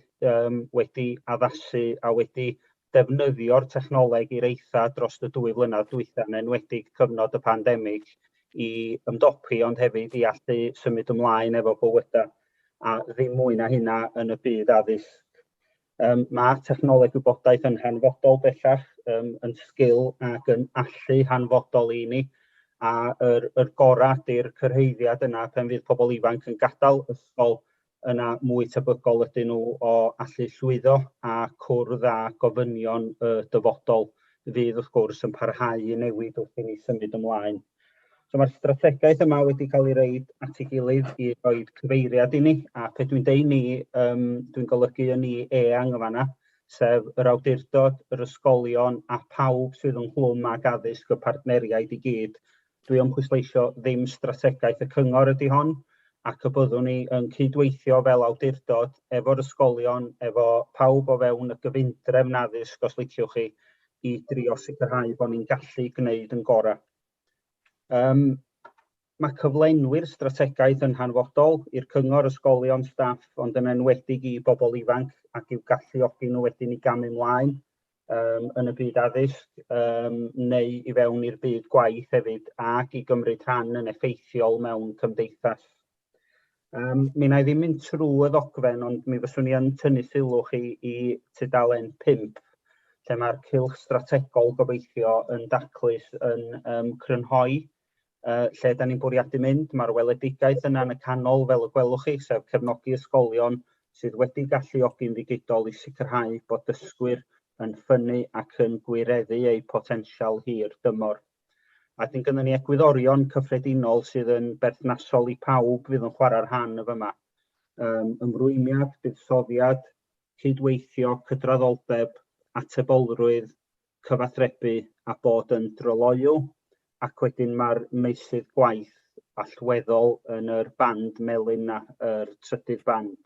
wedi addasu a wedi defnyddio'r technoleg i'r eitha dros y 2 flynedd dwytha yn enwedig cyfnod y pandemig i ymdopi ond hefyd i allu symud ymlaen efo bywydau a ddim mwy na hynna yn y byd addysg. Mae technoleg wybodaeth yn hanfodol bellach, yn sgil ac yn allu hanfodol i ni a yr gorau di'r cyrhaeddiad yna pan fydd pobl ifanc yn gadael ysgol yna mwy tebygol ydyn nhw o allu llwyddo a cwrdd â gofynion dyfodol fydd wrth gwrs yn parhau i newid wrth i ni symud ymlaen. So mae'r strategaeth yma wedi cael ei reid at ei gilydd i roi cyfeiriad i ni a pe dwi'n deud ni, dwi'n golygu yn ni eang y fanna, sef yr awdurdod, yr ysgolion a pawb sydd yn hlwm ag addysg y partneriaid i gyd. Dwi yn pwysleisio ddim strategaeth y cyngor ydy hon, ac y byddwn ni yn cydweithio fel awdurdod efo'r ysgolion, efo pawb o fewn y gyfundrefn addysg os liciwch chi, i drio sicrhau bod ni'n gallu gwneud yn gorau. Mae cyflenwi'r strategaeth yn hanfodol i'r cyngor, ysgolion, staff, ond yn enwedig i bobl ifanc ac i'w galluogi nhw wedyn i gamu ymlaen yn y byd addysg neu i fewn i'r byd gwaith hefyd ac i gymryd rhan yn effeithiol mewn cymdeithas. Mi na i ddim mynd trwy y ddogfen, ond mi fyswn i yn tynnu sylw chi i tudalen 5, lle mae'r cylch strategol gobeithio yn daclus yn crynhoi lle da ni'n bwriadu mynd. Mae'r weledigaeth yna yn y canol fel y gwelwch chi, sef cefnogi ysgolion sydd wedi galluogi'n ddigidol i sicrhau bod dysgwyr yn ffynnu ac yn gwireddu eu potensial hir dymor. A dyn gynnon ni egwyddorion cyffredinol sydd yn berthnasol i pawb fydd yn chwarae'r rhan y fyma. Ymrwymiad, buddsoddiad, cydweithio, cydraddoldeb, atebolrwydd, cyfathrebu a bod yn dryloyw, ac wedyn mae'r meysydd gwaith allweddol yn yr band melyn na, yr trydydd band.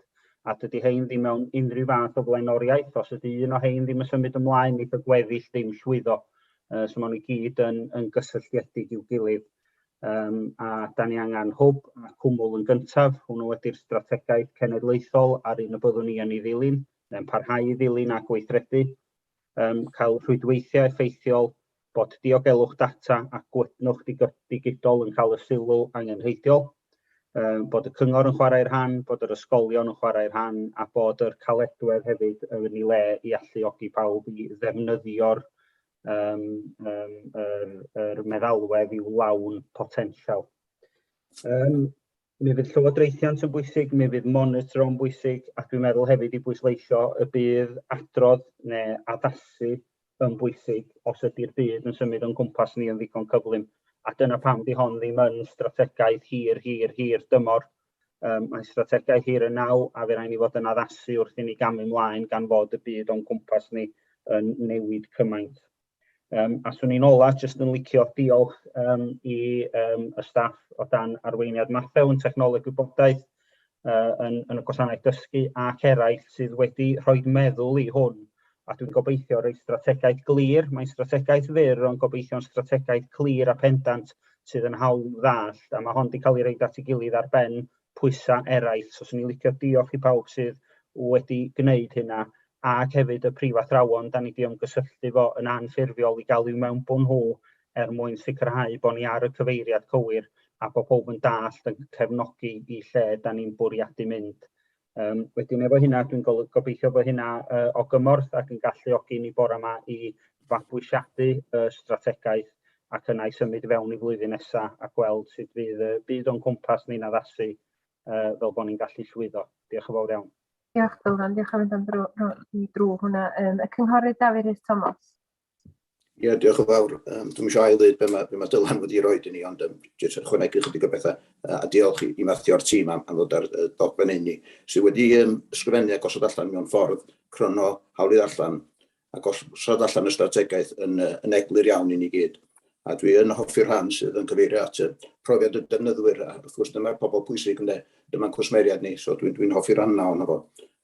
A dydy hein ddim mewn unrhyw fath o flaenoriaeth, os ydy un o hein ddim yn symud ymlaen, nid y gweddill ddim llwyddo. So maen nhw gyd yn gysylltiedig i'w gilydd. A da ni angen hwb a cwmwl yn gyntaf, hwnnw ydy'r strategaeth cenedlaethol ar un y byddwn ni yn ei ddilyn, neu'n parhau i ddilyn a gweithredu. Cael rhwydweithiau effeithiol, bod diogelwch data a gwydnwch digidol yn cael y sylw angenrheidiol, bod y cyngor yn chwarae'r rhan, bod yr ysgolion yn chwarae'r rhan, a bod yr caledwedd hefyd yn ei le i alluogi pawb i ddefnyddio'r meddalwedd i'w lawn potensial. Mi fydd llywodraethiant yn bwysig, mi fydd monitro yn bwysig, ac dwi'n meddwl hefyd i bwysleisio y bydd adrodd neu addasu yn bwysig os ydy'r byd yn symud o'n cwmpas ni yn ddigon cyflym. A dyna pam di hon ddim yn strategaeth hir dymor. Mae'n strategaeth hir yn naw, a fe rhaid ni fod yn addasu wrth i ni gamu ymlaen gan fod y byd o'n cwmpas ni yn newid cymaint. A swn i'n ola jyst yn licio diolch i y staff o dan arweiniad Mathew yn technoleg gwybodaeth yn y gwasanaeth dysgu ac eraill sydd wedi rhoi meddwl i hwn. A dwi'n gobeithio rhoi strategaeth glir, mae'n strategaeth fyr, ond gobeithio'n strategaeth clir a pendant sydd yn hawl ddallt, a mae hon wedi cael ei reid at ei gilydd ar ben pwysau eraill. So swn i'n licio diolch i pawb sydd wedi gwneud hynna, ac hefyd y prifathrawon, da ni wedi ymgysylltu fo yn anffurfiol i gael i'w mewnbwn nhw mwyn sicrhau bod ni ar y cyfeiriad cywir a bod pob yn dallt yn cefnogi i lle da ni'n bwriadu mynd. Wedyn efo hynna, dwi'n gobeithio bod hynna o gymorth ac yn galluogi ni bore yma i fabwysiadu y strategaeth ac yna i symud fewn i flwyddyn nesaf a gweld sut fydd y byd o'n cwmpas ni'n addasu fel bod ni'n gallu llwyddo. Diolch yn fawr iawn. Diolch Dylan, diolch am fynd drwy hwnna. Y cynghorydd Dafydd Rhys Thomas. Ie, diolch yn fawr. Dwi'n eisiau ail ddweud be mae Dylan wedi roed i ni, ond jyst yn ychwanegu chydig o bethau. A diolch i Mathew'r tîm am ddod ar dogfen un ni, sydd wedi ysgrifennu a gosod allan mewn ffordd cryno hawlydd allan, a gosod allan y strategaeth yn eglur iawn i ni gyd. A dwi yn hoffi'r rhan sydd yn cyfeirio at y profiad y defnyddwyr, a wrth gwrs dyma'r pobl pwysig yn dyma'n cwsmeriad ni, so dwi'n hoffi'r rhan nawn o fo.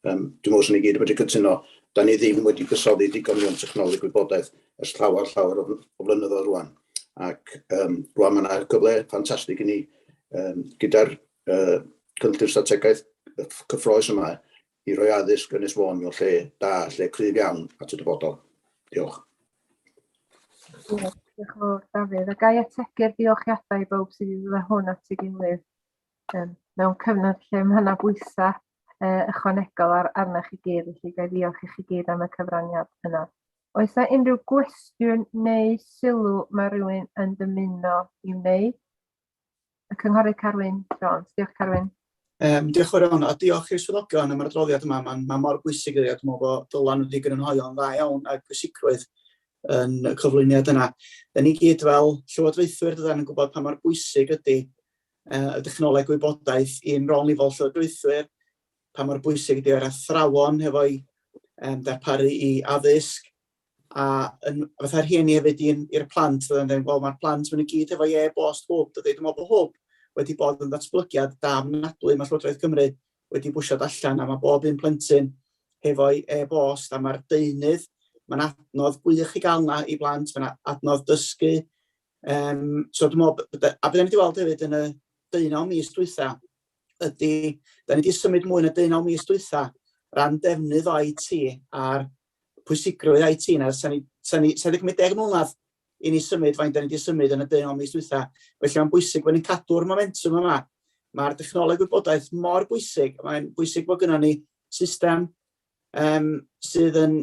Dwi'n meddwl sy'n ni gyd wedi cytuno, da ni ddim wedi gysoddi digon mewn technoleg gwybodaeth ers llawer o flynyddoedd rwan. Ac rwan mae yna gyfle ffantastig i ni gyda'r cynllun strategaeth cyffroes yma i roi addysg Ynys Môn mewn lle da, lle cryf iawn at y dyfodol. Diolch. Diolch yn fawr Dafydd. A gai ategu'r diolchiadau i bawb sydd wedi dod hwn at ei gilydd mewn cyfnod lle mae yna bwysau ychwanegol arnach i gyd, felly gai diolch i chi gyd am y cyfraniad yna. Oes yna unrhyw gwestiwn neu sylw mae rhywun yn dymuno i wneud? Y cynghorydd Carwyn Jones. Diolch Carwyn. Diolch yn fawr, a diolch i'r swyddogion am yr adroddiad yma. Mae'n mor bwysig iddi, dwi'n meddwl bod Dylan wedi grynhoio'n dda iawn a pwysigrwydd yn y cyflwyniad yna. Da ni gyd fel llywodraethwyr dydan yn gwybod pa mor bwysig ydy y dechnoleg gwybodaeth i'n rôl ni fel llywodraethwyr, pa mor bwysig ydy'r athrawon hefo'i darparu i addysg, a fatha'r rhieni hefyd i'r plant, mae'r plant yn y gyd efo e-bost hwb, dwi'n meddwl bod hwb wedi bod yn ddatblygiad da ofnadwy, mae Llywodraeth Cymru wedi bwsiad allan, a mae bob un plentyn hefo'i e-bost, a mae'r deunydd, mae'n adnodd gwych i gael yna i blant, mae'n adnodd dysgu. So dwi'n meddwl, a bydden ni wedi weld hefyd yn y 19 mis dwytha, da ni wedi symud mwy yn y 19 mis dwytha ran defnydd o IT a'r pwysigrwydd IT na, sa'n wedi cymryd 10 mlynedd i ni symud faint da ni wedi symud yn y 19 mis dwytha. Felly mae'n bwysig bod ni'n cadw'r momentum yma. Mae'r dechnoleg gwybodaeth mor bwysig, mae'n bwysig bod gynnon ni system sydd yn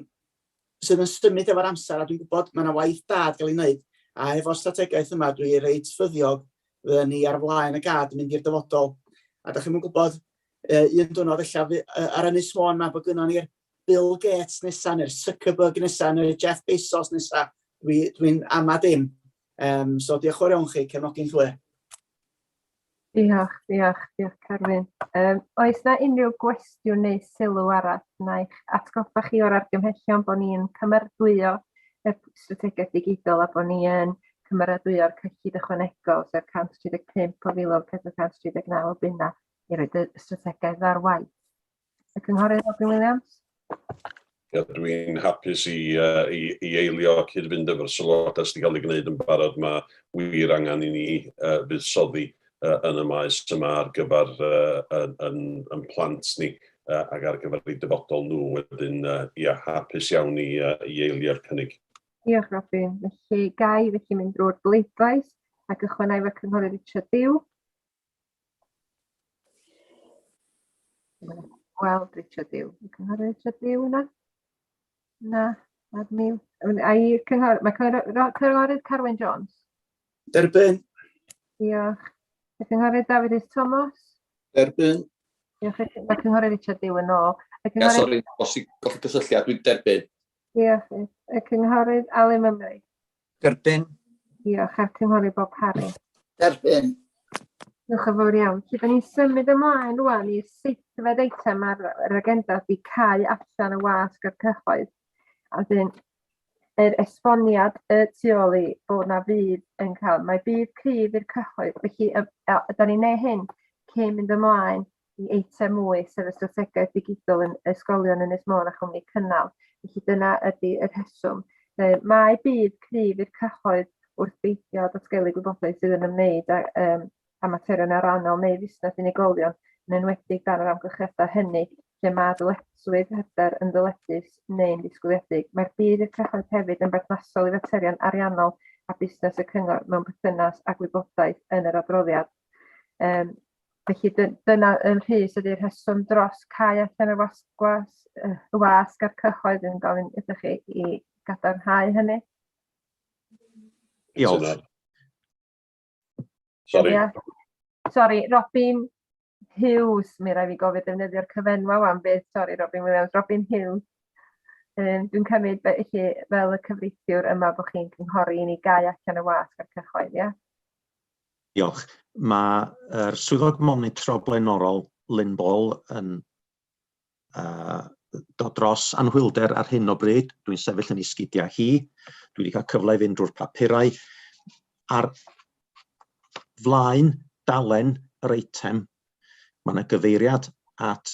symud efo'r amser, a dwi'n gwybod mae yna waith da gael ei wneud, a efo strategaeth yma dwi'n reit ffyddiog fydden ni ar flaen y gad yn mynd i'r dyfodol. A da chi'n gwybod, un diwrnod ar Ynys Môn yma bod gynnon ni'r Bill Gates nesaf, neu'r Zuckerberg nesaf, neu'r Jeff Bezos nesaf, dwi'n ama dim. So diolch o'r iawn chi, cefnogi'n lle. Diolch Carwyn. Oes na unrhyw gwestiwn neu sylw arall na eich atgoffa chi o'r argymhellion bod ni'n cymeradwyo y strategaeth digidol a bod ni yn cymeradwyo'r cyllid ychwanegol sef 135,439 o bunna i roed y strategaeth ar waith. Y cynghorydd Robin Williams? Dwi'n hapus i eilio cyd-fynd efo'r sylwadau sydd wedi cael ei gwneud yn barod. Mae wir angen i ni fuddsoddi yn y maes yma ar gyfer yn plant ni ac ar gyfer eu dyfodol nhw. Wedyn, hapus iawn i eilio'r cynnig. Diolch Robin. Felly gai mynd drwy'r bleidlais ac ychwanegu efo cynghorydd Richard Dew. Gweld Richard Dew. Cynghorydd Richard Dew yna? Na, nad miw. Mae cynghorydd Carwyn Jones. Derbyn. Diolch. Y cynghorydd David Thomas. Derbyn. Diolch. Mae cynghorydd Richard Dew yn ôl. Sori, os i goffi gysylltiad, dwi'n derbyn. Diolch. Y cynghorydd Ali Mymru. Derbyn. Diolch. A'r cynghorydd Bob Harry. Derbyn. Diolch yn fawr iawn. Felly, da ni'n symud ymlaen rwan i'r 7fed eitem ar agenda di cau allan y wasg ar cyhoedd. A dyn, yr esboniad tu ôl i bod na fydd yn cael, mae bydd cryf i'r cyhoedd. Felly, da ni'n neud hyn cyn mynd ymlaen i eitem 8, sef y strategaeth digidol yn ysgolion Ynys Môn a chwmni cynnal. Felly, dyna ydy y rheswm. Mae bydd cryf i'r cyhoedd wrth beidio datgelu gwybodaeth sydd yn ymwneud a materion arannol neu fusnes unigolion yn enwedig dan yr amgylchiadau hynny lle mae dyletswydd hyder yn ddyledus neu'n disgwyliedig. Mae'r bydd i'r cyhoedd hefyd yn berthnasol i faterion ariannol a busnes y cyngor mewn perthynas a gwybodaeth yn yr adroddiad. Felly dyna yn rhys ydy'r rheswm dros cau allan y wasg a'r cyhoedd yn gofyn ydych chi i gadarnhau hynny. Diolch. Sori, Robin Hughes, mi rai fi gofio defnyddio'r cyfenwa wan beth, sori Robin Williams, Robin Hughes. Dwi'n cymryd fel y cyfreithiwr yma bod chi'n cynghori i ni gau allan y wasg a'r cyhoedd, ia? Diolch. Mae'r swyddog monitro blaenorol Lynn Ball yn dod dros anhwylder ar hyn o bryd. Dwi'n sefyll yn ei sgidiau hi. Dwi wedi cael cyfle i fynd drwy'r papurau. Ar flaen dalen yr eitem, mae yna gyfeiriad at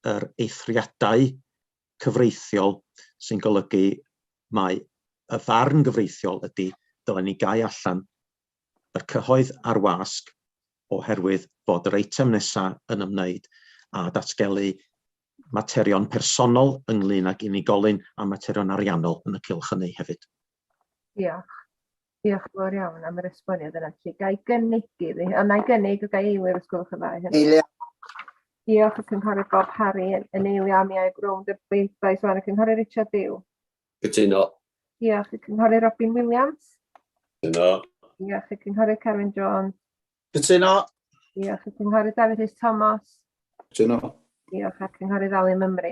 yr eithriadau cyfreithiol sy'n golygu mae y farn gyfreithiol ydy dylen ni gau allan yr cyhoedd ar wasg oherwydd bod yr eitem nesaf yn ymwneud a datgelu materion personol ynglyn ag unigolyn a materion ariannol yn y cylch hynny hefyd. Diolch. Diolch fawr iawn am yr esboniad yna. Gai gynnig iddi, ond na i gynnig o gai eilio os gwelwch yn dda. Eilio. Diolch y cynghorydd Bob Harry yn eilio am iau grwnd y bleidlais wan y cynghorydd Richard Dew. Cytuno. Diolch y cynghorydd Robin Williams. Cytuno. Diolch y cynghorydd Carwyn Jones. Cytuno. Diolch y cynghorydd David Thomas. Cytuno. Diolch a'r cynghorydd Ali Mymru.